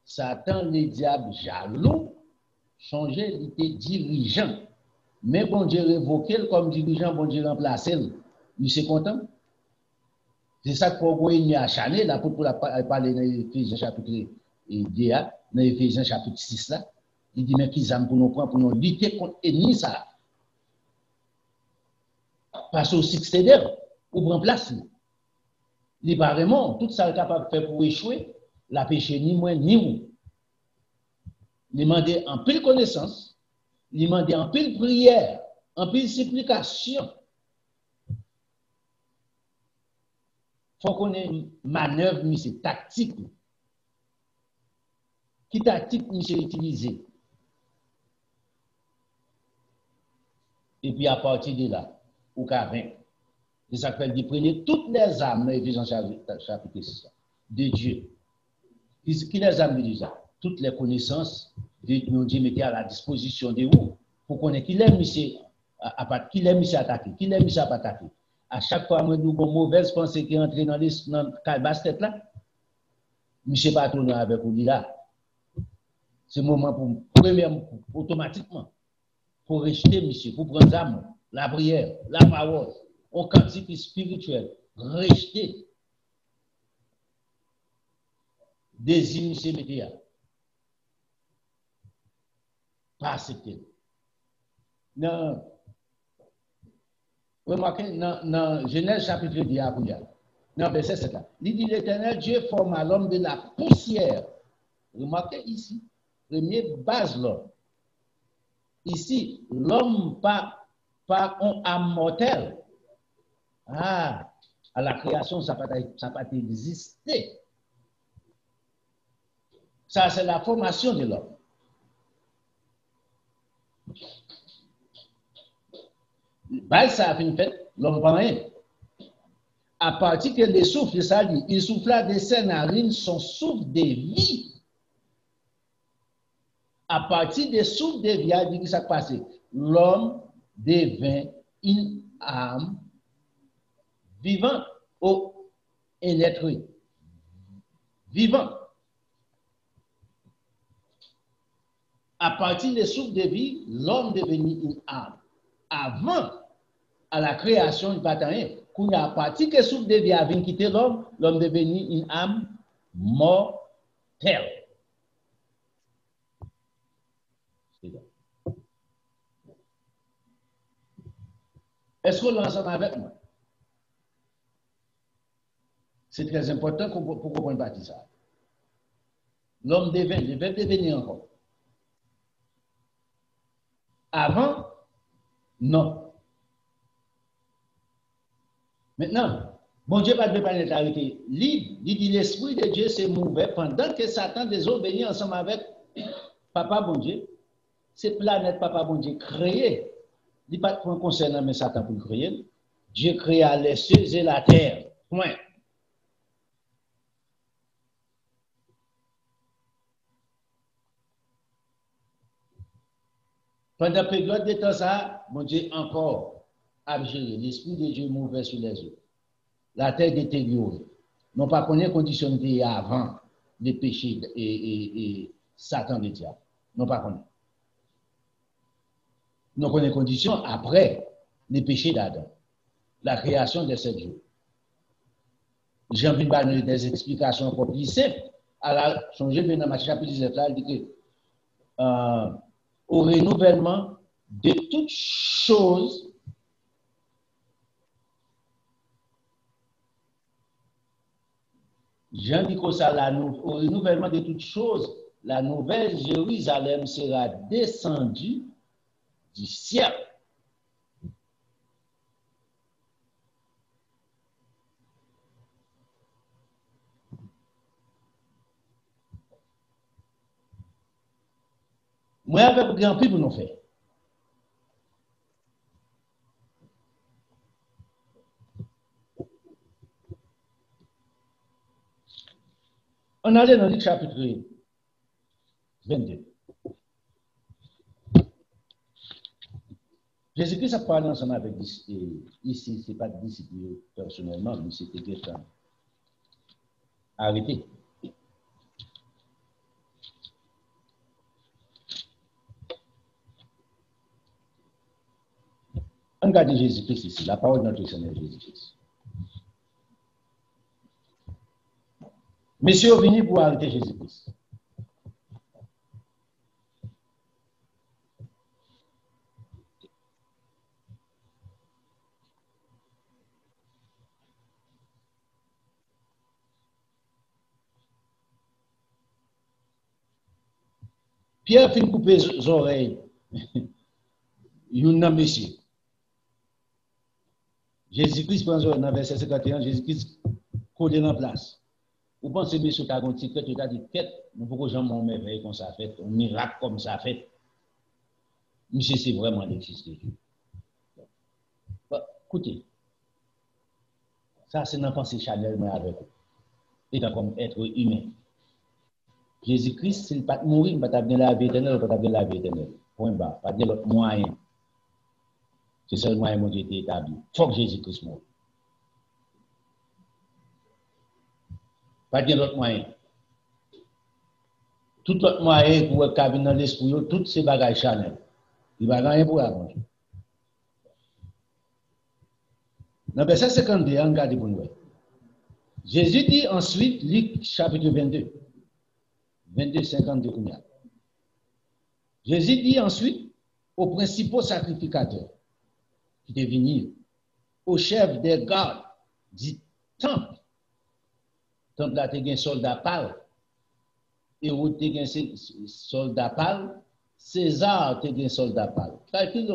Speaker 3: Satan, le diable jaloux, changer, il était dirigeant. Mais bon Dieu révoqué comme dirigeant, bon Dieu remplacé. Il est content. C'est ça que pour il a acharné, là, pour parler dans Éphésiens chapitre 2, dans Éphésiens chapitre 6, là. Il dit, mais qu'ils aiment pour nous prendre, pour nous lutter contre l'ennemi, ça. Parce au succédeur, pour remplacer. Il n'est pas vraiment, tout ça est capable de faire pour échouer, la péché ni moins ni où. Il demande en pile connaissance, il demande en pile prière, en pile supplication. Il faut qu'on ait une manœuvre, mais c'est tactique. Qui tactique, monsieur, utilisé? Et puis à partir de là, au cas 20, il s'appelle de prenez toutes les âmes dans Éphésiens chapitre 6 de Dieu. Qui les âmes de Dieu? Toutes les connaissances de nous Dieu mettez à la disposition de vous pour connaître qui l'aime, monsieur, qui l'aime, monsieur attaquer, qui l'aime, monsieur attaquer. À chaque fois, nous avons une mauvaise pensée qui entre dans le basket là, monsieur pas tourner avec vous là. C'est le moment pour, premièrement, automatiquement, pour rejeter, monsieur, pour prendre l'âme, la prière, la parole, au cantique spirituel, rejeter. Désir, monsieur, média. Pas accepter. Non. Remarquez, dans Genèse chapitre 10, dans verset 7 là, il dit l'Éternel Dieu forma l'homme de la poussière. Remarquez ici, première base l'homme. Ici, l'homme pas un âme mortelle. Ah, à la création, ça n'a pas existé. Ça, c'est la formation de l'homme. Ça a fait fait, l'homme pas rien. À partir que les souffles, ça dit, il souffla de ses narines son souffle de vie. À partir des souffles de vie, il dit que ça passe. L'homme devint une âme vivante, un être vivant. À partir des souffles de vie, l'homme devenait une âme. Avant, à la création, il n'y a pas rien. Quand à partir des souffles de vie avait quitté l'homme, l'homme devenait une âme mortelle. Est-ce qu'on est ensemble avec moi? C'est très important pour comprendre pas ça. L'homme devait devenir encore. Avant, non. Maintenant, bon Dieu va pas arrêter libre. Il dit l'Esprit de Dieu s'est mouvé pendant que Satan désobéit ensemble avec Papa bon Dieu. Ces planètes Papa bon Dieu créées. Il n'y a pas de point concernant mais Satan pour le créer. Dieu créa les cieux et la terre. Point. Pendant la période de temps, ça, mon Dieu encore a géré. L'Esprit de Dieu mouvait sur les eaux. La terre détériorée. Non pas connaître condition de avant les péchés et Satan le diable. Non pas connaître. Nous connaissons les conditions après les péchés d'Adam. La création de 7 jours. J'ai envie de donner des explications encore plus simples. Alors, changez bien dans ma chapitre 17 là, il dit que au renouvellement de toutes choses, Jean dit que ça, au renouvellement de toutes choses, la nouvelle Jérusalem sera descendue du ciel. Moi, avec grand prix pour nous faire. On allait dans le chapitre 22. Jésus-Christ a parlé ensemble avec ici, ce n'est pas disciple personnellement, mais c'était quelqu'un arrêté. regarder Jésus-Christ ici, la parole de notre Seigneur Jésus-Christ. Messieurs sont venus pour arrêter Jésus-Christ. Pierre fin couper les oreilles. Il y a un monsieur. Jésus-Christ prend dans le verset 51, Jésus-Christ collé en place. Vous pensez que monsieur qui a un petit il a dit, nous pouvons jamais mon merveille comme ça fait, un miracle comme ça fait. Monsieur, c'est vraiment l'existe de Dieu. Écoutez, ça c'est une pensée charnelle avec vous. Étant comme être humain. Jésus-Christ, s'il ne peut pas mourir, il ne peut pas bien la vie éternelle, il ne peut pas bien la vie éternelle. Point bas, pas de l'autre moyen. C'est seul moyen qui a été établi. Il faut que Jésus-Christ meure. Pas de l'autre moyen. Tout l'autre moyen pour cabiner dans l'esprit, toutes ces bagages charnels. Il va rien pour avant. Dans le verset 52, regardez pour nous. Jésus dit ensuite, Luc chapitre 22. 22, 52. Jésus dit ensuite aux principaux sacrificateurs qui étaient venus, aux chefs des gardes du temple. Temple là, tu as un soldat pâle. Et où tu as un soldat pâle, César tu as un soldat pâle. Calculez,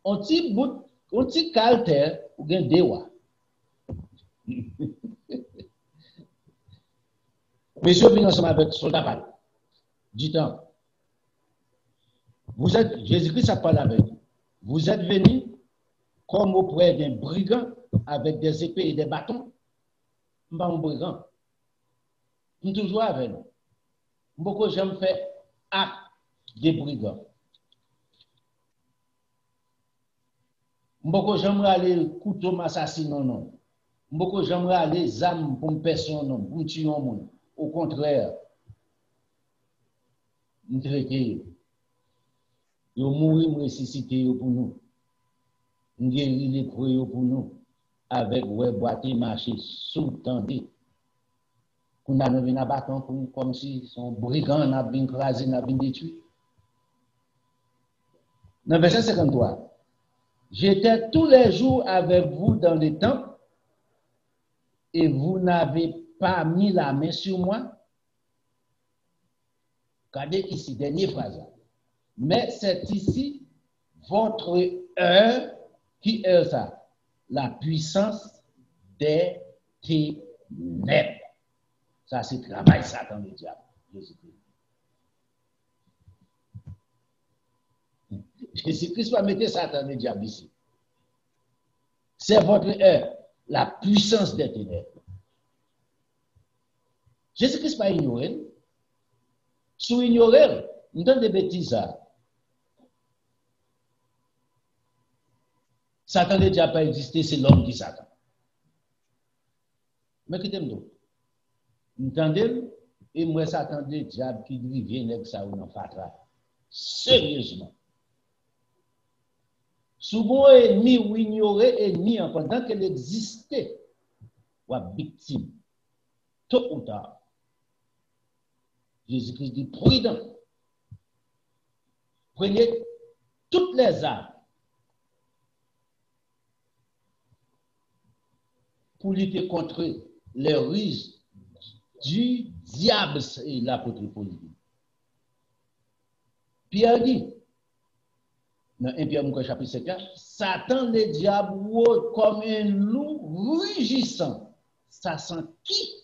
Speaker 3: on petit calter ou bien dewa. Monsieur vient ensemble avec soldat pâle. Du temps. Vous êtes, Jésus-Christ a parlé avec vous. Vous êtes venus comme auprès d'un brigand avec des épées et des bâtons. Je ne suis pas un brigand. Je suis toujours avec nous. Beaucoup j'aime faire acte des brigands. Beaucoup j'aimerais aller couteau m'assassiner non. Beaucoup j'aimerais aller âmes pour me personne non, pour me tuer un monde. Au contraire, nous traiter, nous mourir, nous ressusciter pour nous. Nous guérir les croyants pour nous. Avec ouais boîtier marché sous-tendu. Qu'on a mis un bâton pour comme si son brigand n'a bien écrasé, n'a bien détruit. Dans le verset 53, j'étais tous les jours avec vous dans le temple et vous n'avez pas mis la main sur moi. Regardez ici, dernière phrase. Mais c'est ici votre heure qui est ça, la puissance des ténèbres. Ça, c'est le travail Satan le diable. Jésus-Christ va mettre Satan le diable ici. C'est votre heure, la puissance des ténèbres. Jésus-Christ va ignorer. Sous ignorer, nous donne des bêtises. Satan le diable pas existé, c'est l'homme qui Satan. Mais écoutez-moi. Entendez? Et moi, Satan le diable qui vient avec ça ou non fatra. Sérieusement. Souvent, ennemi ou ignorer ennemi en pendant qu'elle existait, ou victime. Tôt ou tard. Jésus-Christ dit prudent. Prenez toutes les armes pour lutter contre les ruses du diable, et l'apôtre Paul dit. Pierre dit, dans 1 Pierre chapitre 5, Satan le diable comme un loup rugissant, ça sent qui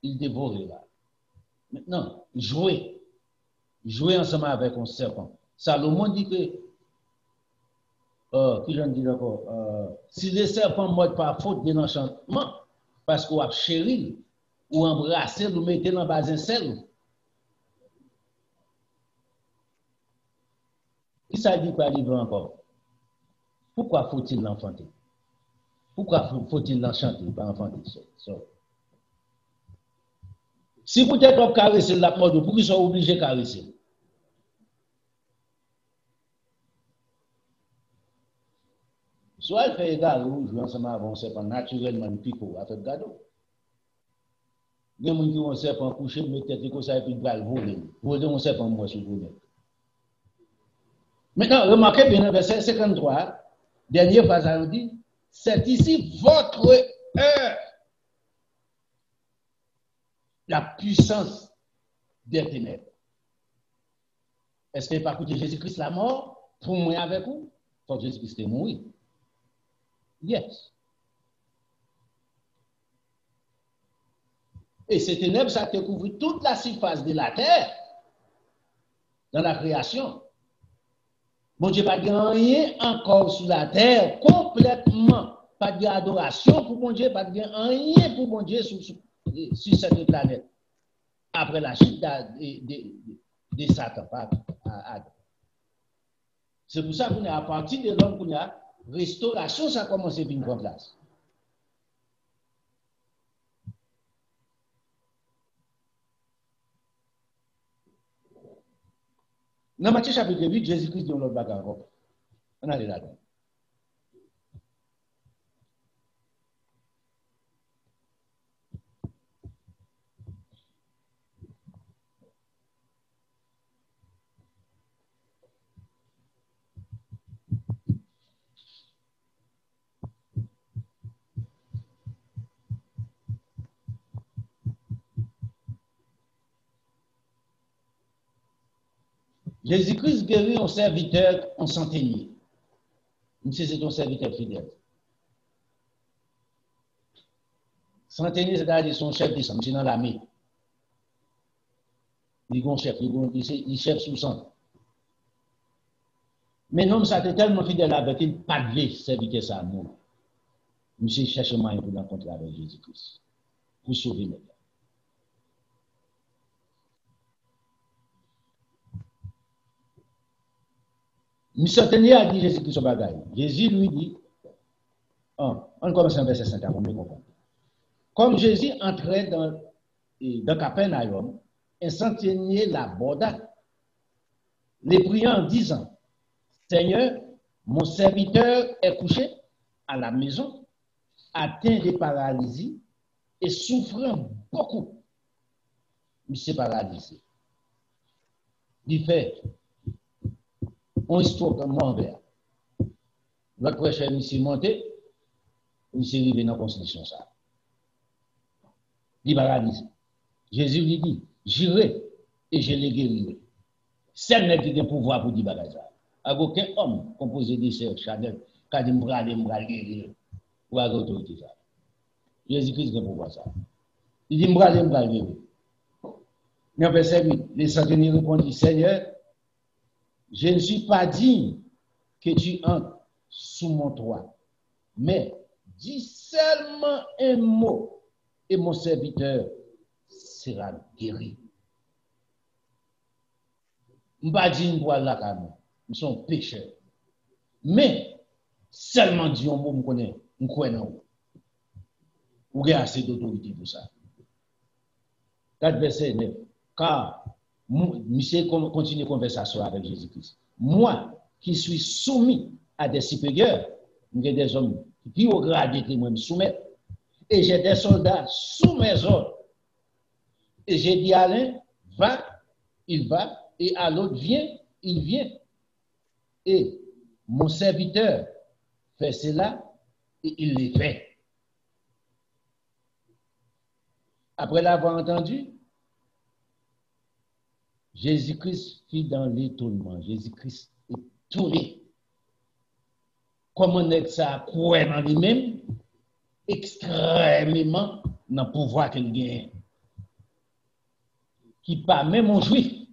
Speaker 3: il dévorera. Maintenant, jouer ensemble avec un serpent. Salomon dit que, qui j'en dis d'accord, si les serpents meurent par faute d'un enchantement, parce qu'on a chéri, ou embrassé, ou mettez dans bas un sel. Qui ça dit quoi livre encore? Pourquoi faut-il l'enfanter? Pourquoi faut-il l'enchanter, pas enfanter? Si vous êtes comme caresser la mode, pourquoi ils sont obligés de caresser? Soit elle fait égal ou jouer ensemble avant serpent naturellement une pico à faire gado. Il y a des gens qui ont un serpent couché, mais tête comme ça et puis va le voler. Voler un serpent moi sur le. Maintenant, remarquez bien le verset 53, dernière phrase elle dit, c'est ici votre heure. La puissance des ténèbres. Est-ce qu'il n'a pas coûté Jésus-Christ la mort pour mourir avec vous? Faut que Jésus-Christ est mort. Yes. Et ces ténèbres, ça a couvert toute la surface de la terre dans la création. Bon Dieu, pas de rien encore sur la terre, complètement. Pas d'adoration pour mon Dieu, pas de rien pour mon Dieu sur cette planète. Après la chute de Satan. C'est pour ça qu'on est à partir de l'homme qu'on a restauration, ça a commencé à venir en place. Dans Matthieu chapitre 8, Jésus-Christ dit l'autre bagarre. On allait là-dedans. Jésus-Christ guérit un serviteur en centenier. Monsieur, c'est ton serviteur fidèle. Centenier, c'est-à-dire son chef de sang, c'est dans l'armée. Il est un chef, il est chef sous sang. Mais l'homme, ça était tellement fidèle avec il, pas de serviteur ça, non. Monsieur cherche un moyen pour rencontrer avec Jésus-Christ, pour sauver mes gars. Monsieur Tenier a dit Jésus-Christ son bagaille. Jésus lui dit, on commence en verset 5 avant de comprendre. Comme Jésus entrait dans Capernaum, un centenier l'aborda, les priant en disant, Seigneur, mon serviteur est couché à la maison, atteint de paralysie et souffrant beaucoup. Il s'est paralysé. Il fait une histoire comme moi envers. L'autre prochain, il s'est monté, il s'est arrivé dans la constitution. Ça. Il paralysé. Jésus lui dit, j'irai et je les guérirai. C'est le qui a le pouvoir pour dire ça. Il n'y a aucun homme composé de ces Chanel qui a dit m'bral guérir ou à l'autorité ça. Jésus-Christ a le pouvoir ça. Il dit m'bral guérir. Mais on peut servir. Les centeniers répondent, Seigneur, je ne suis pas digne que tu entres sous mon toit, mais dis seulement un mot et mon serviteur sera guéri. Je ne suis pas digne pour la came. Nous sommes pécheurs. Mais seulement dis un mot, je connais. Vous avez assez d'autorité pour ça. 4 verset 9. Car, monsieur continue la conversation avec Jésus-Christ. Moi, qui suis soumis à des supérieurs, j'ai des hommes qui ont gradé que moi me soumettre, et j'ai des soldats sous mes ordres. Et j'ai dit à l'un, va, il va, et à l'autre, viens, il vient. Et mon serviteur fait cela, et il le fait. Après l'avoir entendu, Jésus-Christ fit dans l'étonnement. Jésus-Christ est tourné. Comment est-ce que ça croit dans lui-même? Extrêmement dans le pouvoir qu'il gagne. Qui pas même un juif.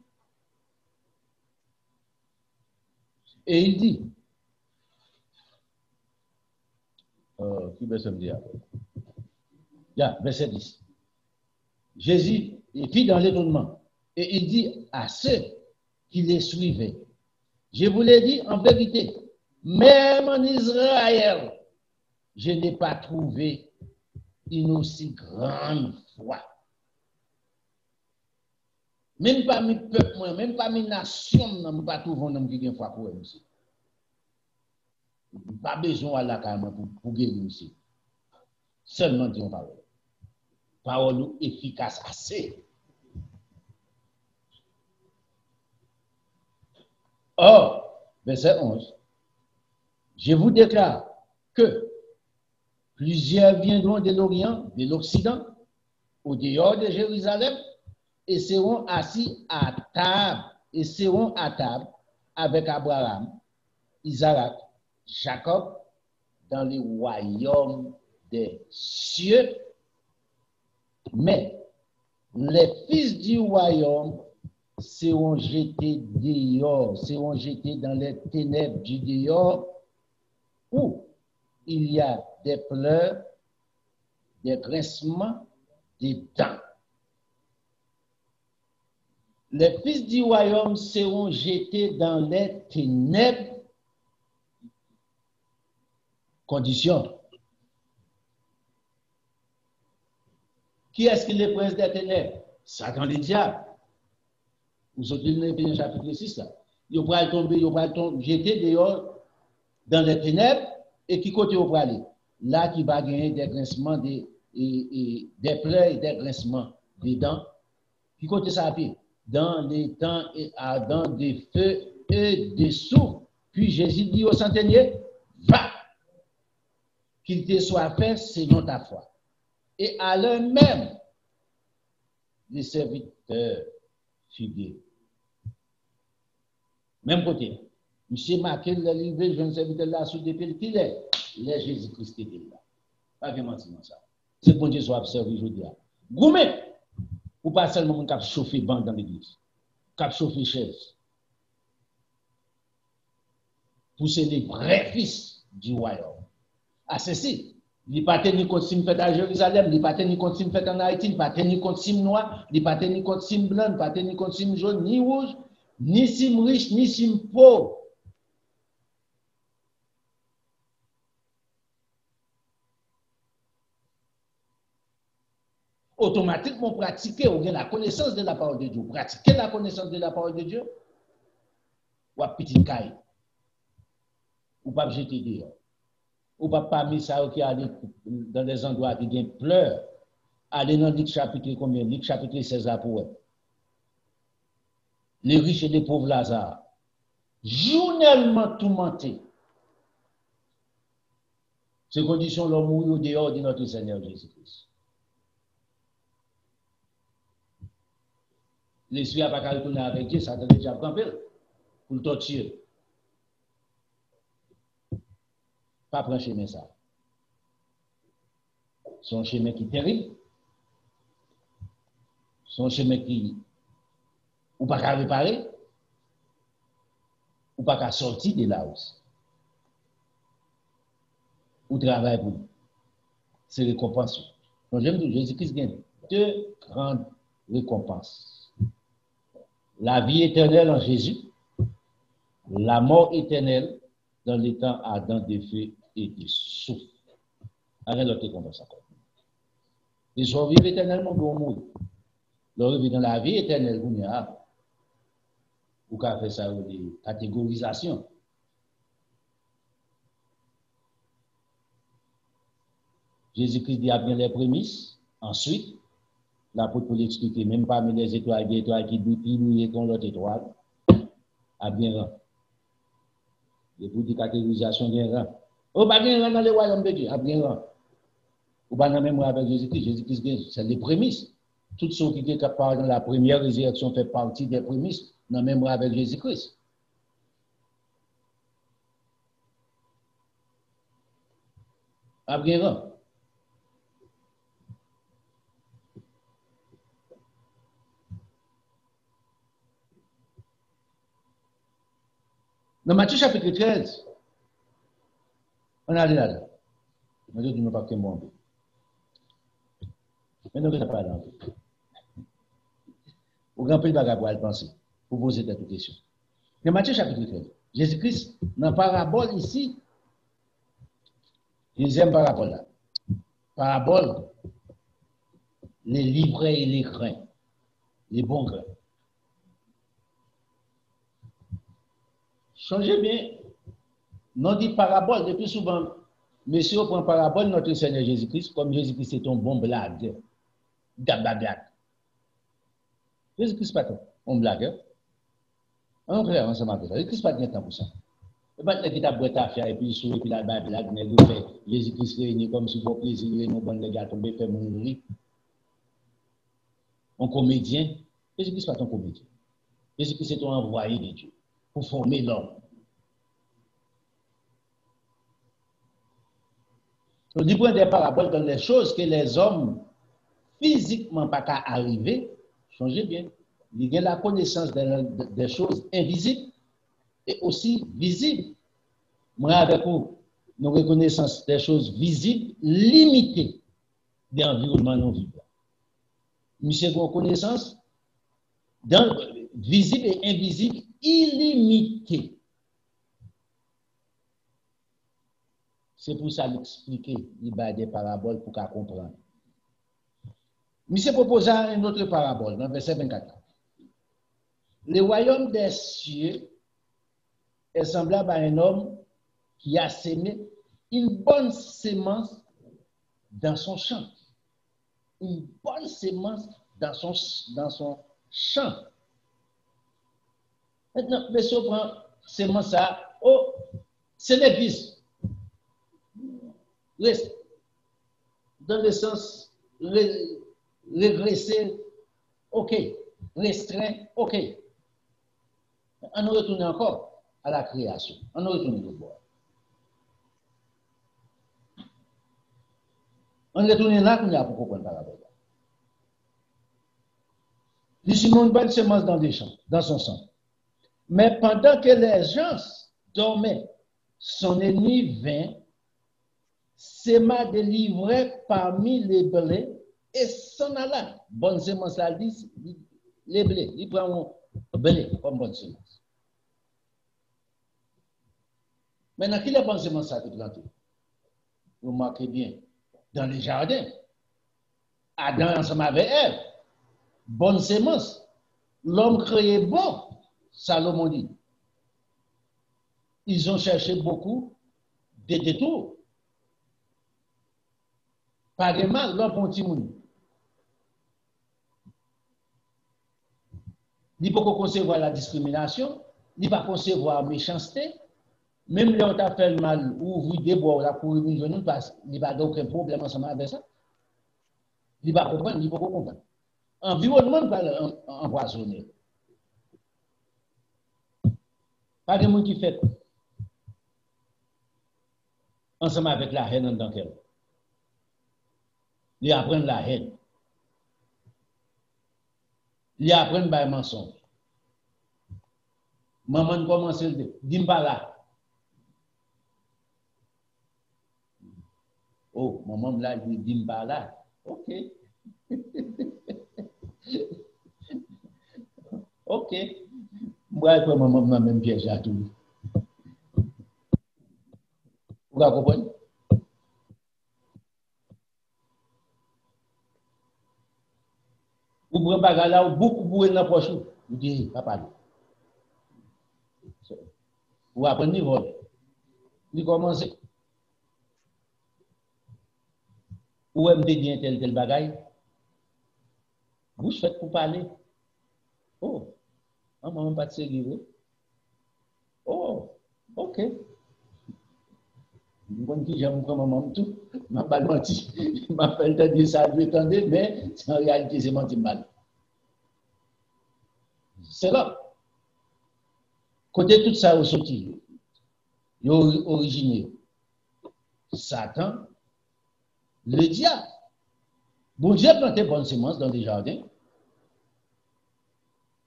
Speaker 3: Et il dit, qui veut se me dire après? Verset 10. Jésus fit dans l'étonnement. Et il dit à ceux qui les suivaient, je vous l'ai dit en vérité, même en Israël, je n'ai pas trouvé une aussi grande foi. Même parmi le peuple, même parmi les nations, je n'ai pas trouvé un homme qui a une foi pour eux aussi. Pas besoin de la carrément pour guérir ici. Seulement dire une parole. Parole efficace assez. Or, verset 11, je vous déclare que plusieurs viendront de l'Orient, de l'Occident, au dehors de Jérusalem, et seront assis à table, avec Abraham, Isaac, Jacob, dans le royaume des cieux. Mais les fils du royaume seront jetés dehors, seront jetés dans les ténèbres du dehors, où il y a des pleurs, des grincements, des dents. Les fils du royaume seront jetés dans les ténèbres. Condition. Qui est-ce qui est le prince des ténèbres? Satan le diable. Vous avez dans le chapitre 6 là. Il va tomber, jeter dehors dans les ténèbres, et qui côté il va aller? Là qui va gagner des grincements, des pleurs et des grincements des dents. Qui côté ça fait? Dans les temps ardents des feux et des souffles. Puis Jésus dit au centenier, va, qu'il te soit fait selon ta foi. Et à l'heure même, les serviteurs figurent. Même côté. Monsieur marqué le livre, je ne sais pas là sous des pieds qu'il est. Il est Jésus-Christ qui est là. Pas vraiment ça. C'est bon Dieu soit observé aujourd'hui. Goumé, ou pas seulement qui a chauffé banc dans l'église, qui a chauffé chaise. Pour c'est les vrais fils du royaume. Ah, ceci. Il n'y a pas tenu compte si fait à Jérusalem, il n'y a pas tenu compte si fait en Haïti, il n'y a pas tenu compte si noir, il n'y a pas tenu compte si blanc, il n'y a pas tenu compte si jaune, ni rouge, ni si riche, ni si pauvre. Automatiquement pratiquer ou bien la connaissance de la parole de Dieu. Pratiquer la connaissance de la parole de Dieu, ou à petit caille, ou pas jeter dehors, ou pas parmi ça qui aller dans les endroits qui viennent pleurs, aller dans Luc chapitre combien? Luc chapitre 16 là pour eux. Les riches et les pauvres Lazare, journellement tourmentés. Ces conditions l'ont mouru au dehors de notre Seigneur Jésus-Christ. L'esprit n'a pas qu'à retourner avec Dieu, ça a déjà campé pour le torturer. Pas prendre chemin ça. C'est un chemin qui est terrible. C'est un chemin qui ou pas qu'à réparer, ou pas qu'à sortir de là aussi. Ou travail pour nous. C'est récompense. Donc j'aime dire, Jésus-Christ gagne deux grandes récompenses. La vie éternelle en Jésus, la mort éternelle dans les temps ardents de feu et de souffle. Avec l'autre récompense encore. Les gens vivent éternellement pour le monde. Leur vivre dans la vie éternelle, vous pouvez faire ça des catégorisations. Jésus-Christ dit à bien les prémices. Ensuite, l'apôtre pour l'expliquer, même parmi les étoiles, des étoiles qui brillent comme l'autre étoile, à bien rang. Et pour des catégorisations, bien rang. Ou pas bien rang dans le royaume de Dieu, à bien rang. Ou pas dans même avec Jésus-Christ. Jésus-Christ, c'est les prémices. Toutes ceux qui étaient capables dans la première résurrection fait partie des prémices, dans même avec Jésus-Christ. À bien rang. Dans Matthieu chapitre 13, on a allé là. Je ne dis pas que moi. Mais nous ne sommes pas là. Au grand pays de la pour penser, pour poser cette question. Dans Matthieu chapitre 13, Jésus-Christ, dans la parabole ici, deuxième parabole là. Parabole, les livrets et les grains, les bons grains. Changez bien Non dit parabole, depuis souvent, monsieur prend parabole notre Seigneur Jésus-Christ, comme Jésus-Christ est un bon blague. Blague. Jésus-Christ pas un blague. On clair ensemble avec ça. Jésus-Christ pas de temps pour ça. Et bien, il a boîte à faire, et puis il sourit, puis la blague, mais il fait Jésus-Christ réuni comme si pour plaisir, nous bon les gars tomber, faire mourir. Un comédien, Jésus-Christ pas un comédien. Jésus-Christ est un envoyé de Dieu pour former l'homme. On dit pour des paraboles dans les choses que les hommes physiquement pas qu'à arriver, changez bien. Il y a la connaissance des choses invisibles et aussi visibles. Moi, avec vous, nous reconnaissance des choses visibles limitées de l'environnement non vivant. Nous avons connaissance visible et invisible illimitée. C'est pour ça l'expliquer, il y a des paraboles pour qu'on comprenne. Monsieur proposa une autre parabole dans verset 24. Le royaume des cieux est semblable à un homme qui a sémé une bonne sémence dans son champ. Une bonne sémence dans son champ. Maintenant, monsieur prend sémence ça. Oh, c'est l'église. Dans le sens régresser, ok. Restreint, ok. On retourne encore à la création. On retourne le bois. On retourne là qu'on a pour comprendre la parabole. Il se montre bonne semence dans les champs, dans son sang. Mais pendant que les gens dormaient, son ennemi vint, sema délivré parmi les blés et s'en alla. Bonne semence, là, dit les blés. Il prend un blé comme bonne semence. Maintenant, qui est la bonne semence ça qui planté? Vous remarquez bien, dans les jardins, Adam ensemble avec Ève, bonne semence. L'homme créé bon, Salomon dit. Ils ont cherché beaucoup de détours. Pas de mal, l'homme continue. Il ne peut pas concevoir la discrimination, il ne peut pas concevoir la méchanceté. Même si on t'a fait le mal ou vous déboire la pour une journée, il n'y a pas aucun problème ensemble avec ça. Il ne peut pas comprendre, il ne peut pas comprendre. Environnement va empoisonner. Pas de monde qui fait ensemble avec la haine dans quel. Ils apprennent la haine. Ils apprennent par mensonge. Maman commence à dire, dis-moi pas là. Oh, maman là, il dit pas là. Ok. Ok. Moi, je maman même piège à tout. Vous comprenez? Vous prenez pas là, beaucoup de dans la poche. Vous dites, papa. Vous apprenez à voler. Vous commencez. Ou me dit tel bagaille. Vous faites pour parler. Oh, maman pas de sérieux. Oh, ok. Bon qui j'aime comme maman tout. M'a pas menti. M'a fait le dire ça, je attendais, mais en réalité c'est menti mal. C'est là. Côté tout ça au sorti. Originé. Satan, le diable. Bon Dieu a planté bonne semence dans les jardins.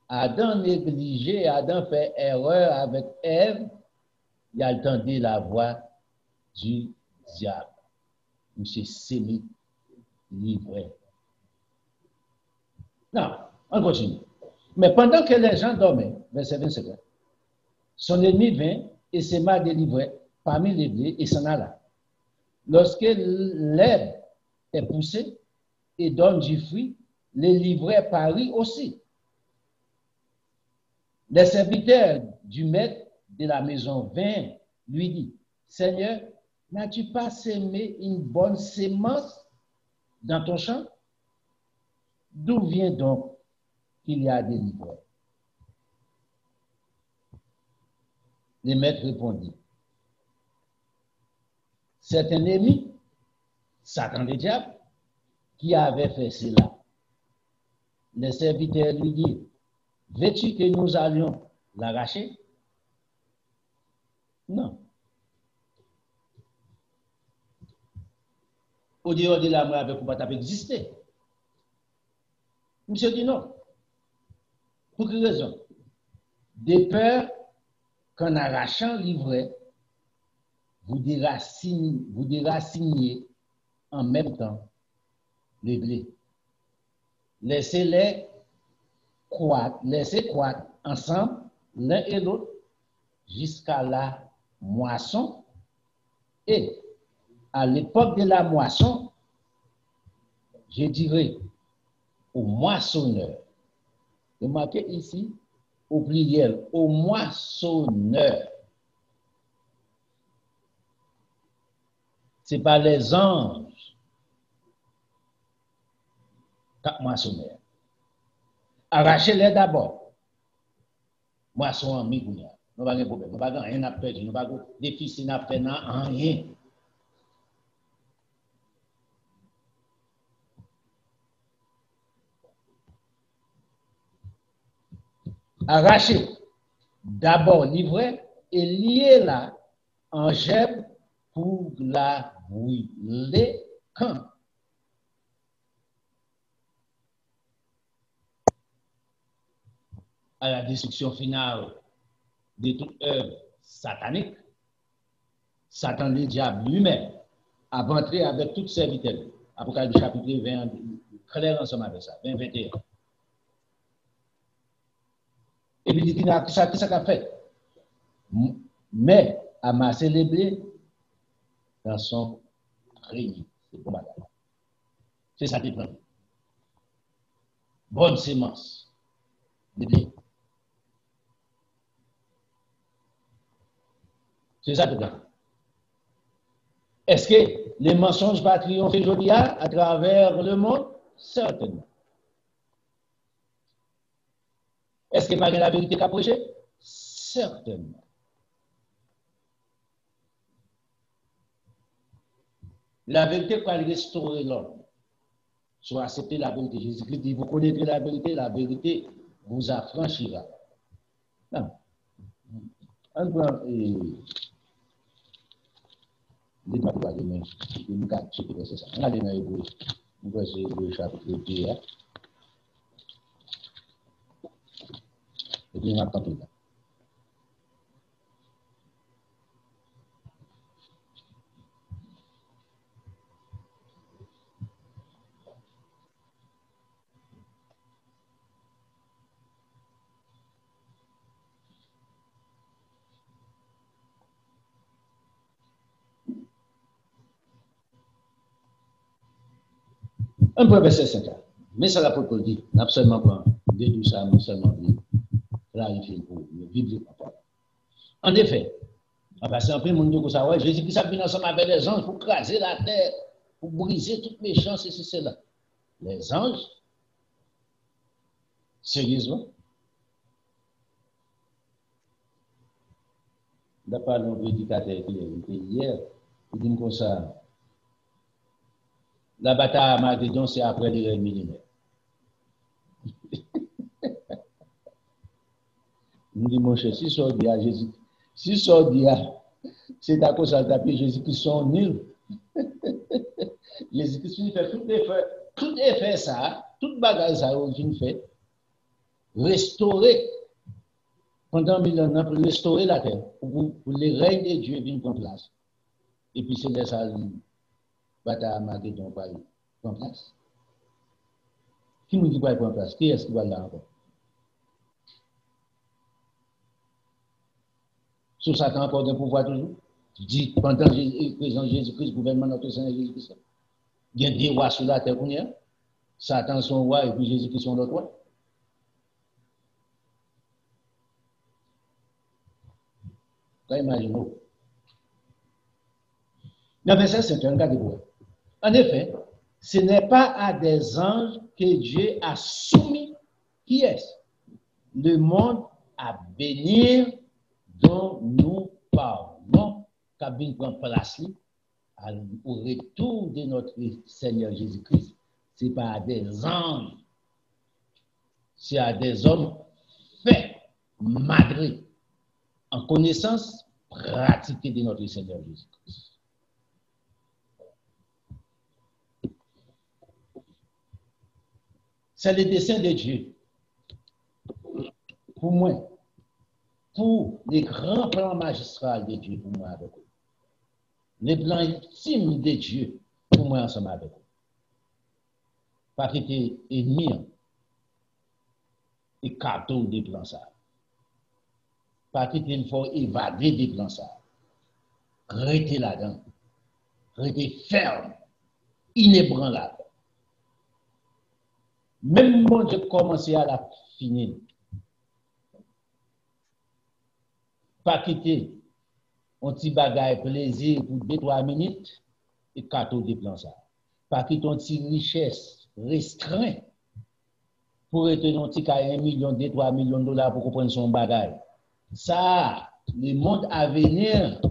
Speaker 3: Adam négligé, Adam fait erreur avec Ève. Il a entendu la voix du diable. Monsieur Sémi, livré. Non, on continue. Mais pendant que les gens dormaient, verset 27, son ennemi vint et s'aima délivré parmi les blés et s'en alla. Lorsque l'herbe est poussée et donne du fruit, les livrets parut aussi. Les serviteurs du maître de la maison vinrent lui dit, Seigneur, n'as-tu pas sémé une bonne sémence dans ton champ? D'où vient donc qu'il y a des livreurs? Les maîtres répondit, c'est un ennemi, Satan le diable, qui avait fait cela. Les serviteurs lui dirent, veux-tu que nous allions l'arracher? Non. Au dehors de la mort avec vous, pas exister. Monsieur dit non. Pour quelle raison? De peur qu'en arrachant l'ivraie, vous déraciniez en même temps les blés. Laissez croître ensemble l'un et l'autre jusqu'à la moisson. Et à l'époque de la moisson, je dirais au moissonneur. Remarquez ici, au pluriel, au moissonneur. Ce n'est pas les anges, moissonneur. Arrachez-les d'abord. Moisson en mi-gounia. Nous n'avons pas de problème. Nous n'avons rien à perdre. Nous n'avons pas de déficit à faire rien. Arrachez d'abord l'ivraie et liez-la en gerbe pour la brûler quand? À la destruction finale de toute œuvre satanique, Satan le diable lui-même a rentré avec toute serviteur. Apocalypse chapitre 20, clair ensemble avec ça, 20, 21. Et puis il dit, ça qu'a fait? Mais amasser les blés dans son grenier. C'est bon, madame. C'est ça qui prend. Bonne sémence de blé. C'est ça qui prend. Est-ce que les mensonges vont triompher aujourd'hui à travers le monde? Certainement. Est-ce que malgré la vérité qu'a prêché? Certainement. La vérité va restaurer l'homme. Soit accepter la vérité. Jésus-Christ dit, vous connaîtrez la vérité vous affranchira. Non. On prend les papiers de demain, nous allons checker ça. On a les mains égaux. On va essayer de chapitre 2. Et puis on va tenter là. Un peu verset 5. Mais ça l'apôtre dit, n'a seulement pas déduit ça, mais seulement dit, clarifier pour le biblique. En effet, parce qu'en plus, mon Dieu, Jésus-Christ a venu ensemble avec les anges pour craser la terre, pour briser toute méchance et c'est cela. Les anges, sérieusement, d'après le prédicateur qui était hier, il dit comme ça, la bataille à Armageddon, c'est après les millénaires. Il dit, mon cher, si ça dit à Jésus, si ça dit à, c'est à cause de taper Jésus-Christ sont nuls. Jésus-Christ fait tout effet ça, toute bagage ça, il fait, restaurer, pendant 1000 ans, pour restaurer la terre, pour les règnes de Dieu viennent en place. Et puis c'est là ça, bataille à Armageddon va en place. Qui nous dit pas en place? Qui est-ce qui va là encore? Sous Satan encore un pouvoir toujours. Tu dis, pendant présent Jésus-Christ, gouvernement notre Seigneur Jésus-Christ, il y a des rois sur la terre qu'on y a. Satan son roi et puis Jésus-Christ son autre roi. Imaginez, Le verset 5, regardez vous. En effet, ce n'est pas à des anges que Dieu a soumis qui est le monde à bénir dont nous parlons, qui prend place au retour de notre Seigneur Jésus-Christ. Ce n'est pas à des anges, c'est à des hommes faits, malgré, en connaissance pratiquée de notre Seigneur Jésus-Christ. C'est le dessein de Dieu. Pour moi, pour les grands plans magistraux de Dieu, pour moi avec vous. Les plans intimes de Dieu, pour moi ensemble avec vous. Pas qu'il était ennemi et cadeau des plans ça. Pas qu'il faut évader des plans ça. Rester là-dedans. Rester ferme, inébranlable. Même moi, je commençais à la finir. Pas quitter un petit bagage plaisir pour 2-3 minutes et cadeau des plans ça. Pas quitter une petite richesse restreinte pour être un petit 1 million, 2-3 millions de dollars pour comprendre son bagage. Ça, le monde à venir,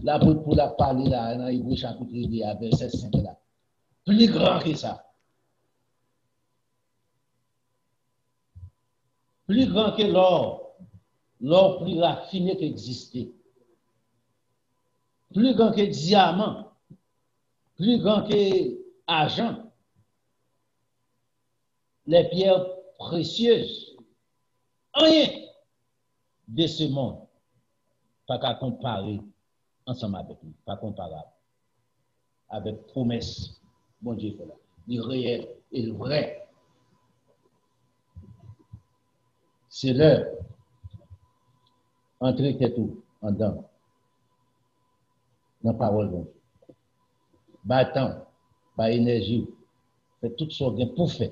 Speaker 3: là pour la parler là, dans l'Hébreu chapitre 2, verset 5 là. Plus grand que ça. Plus grand que l'or. L'or plus raffiné qu'existait. Plus grand que diamant. Plus grand que argent. Les pierres précieuses. Rien de ce monde. Pas qu'à comparer ensemble avec nous. Pas comparable. Avec promesse. Bon Dieu, voilà. Le réel et le vrai. C'est l'heure. Entrer tout en dedans. Dans la parole. Donc. Battant, par énergie, fait tout ce qu'on pour faire.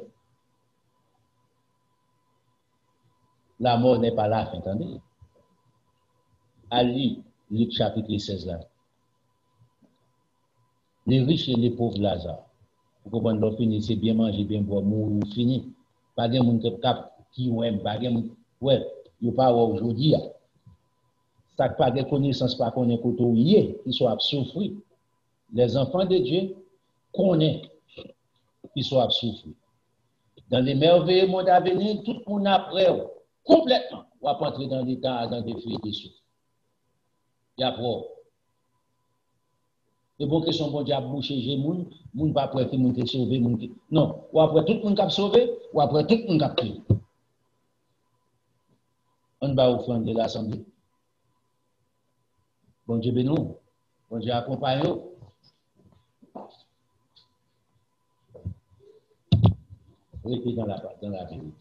Speaker 3: La mort n'est pas là, entendez? À lui, Luc chapitre 16 là. Les riches et les pauvres Lazare. Vous comprenez, l'on finit, c'est bien manger, bien boire, mourir, fini. Pas de monde qui aime, pas de monde. Ouais, il n'y a pas aujourd'hui. Ça pas de connaissance, pas qu'on est côtoyé, qui soit souffrir. Les enfants de Dieu connaissent qui soit souffrir. Dans les merveilleux mondes à venir, tout le monde après, complètement, on va pas entrer dans l'état, dans des feuilles de souffle. Il y a pas. C'est bon que son bon Dieu a bouché, j'ai moun pas prêt, moun te sauver, moun te. Non, ou après tout le monde qui a sauvé, ou après tout le monde qui a pris. On va offrir de l'assemblée. Bon Dieu bénis nous. Bon Dieu accompagne nous. Restez dans la vérité.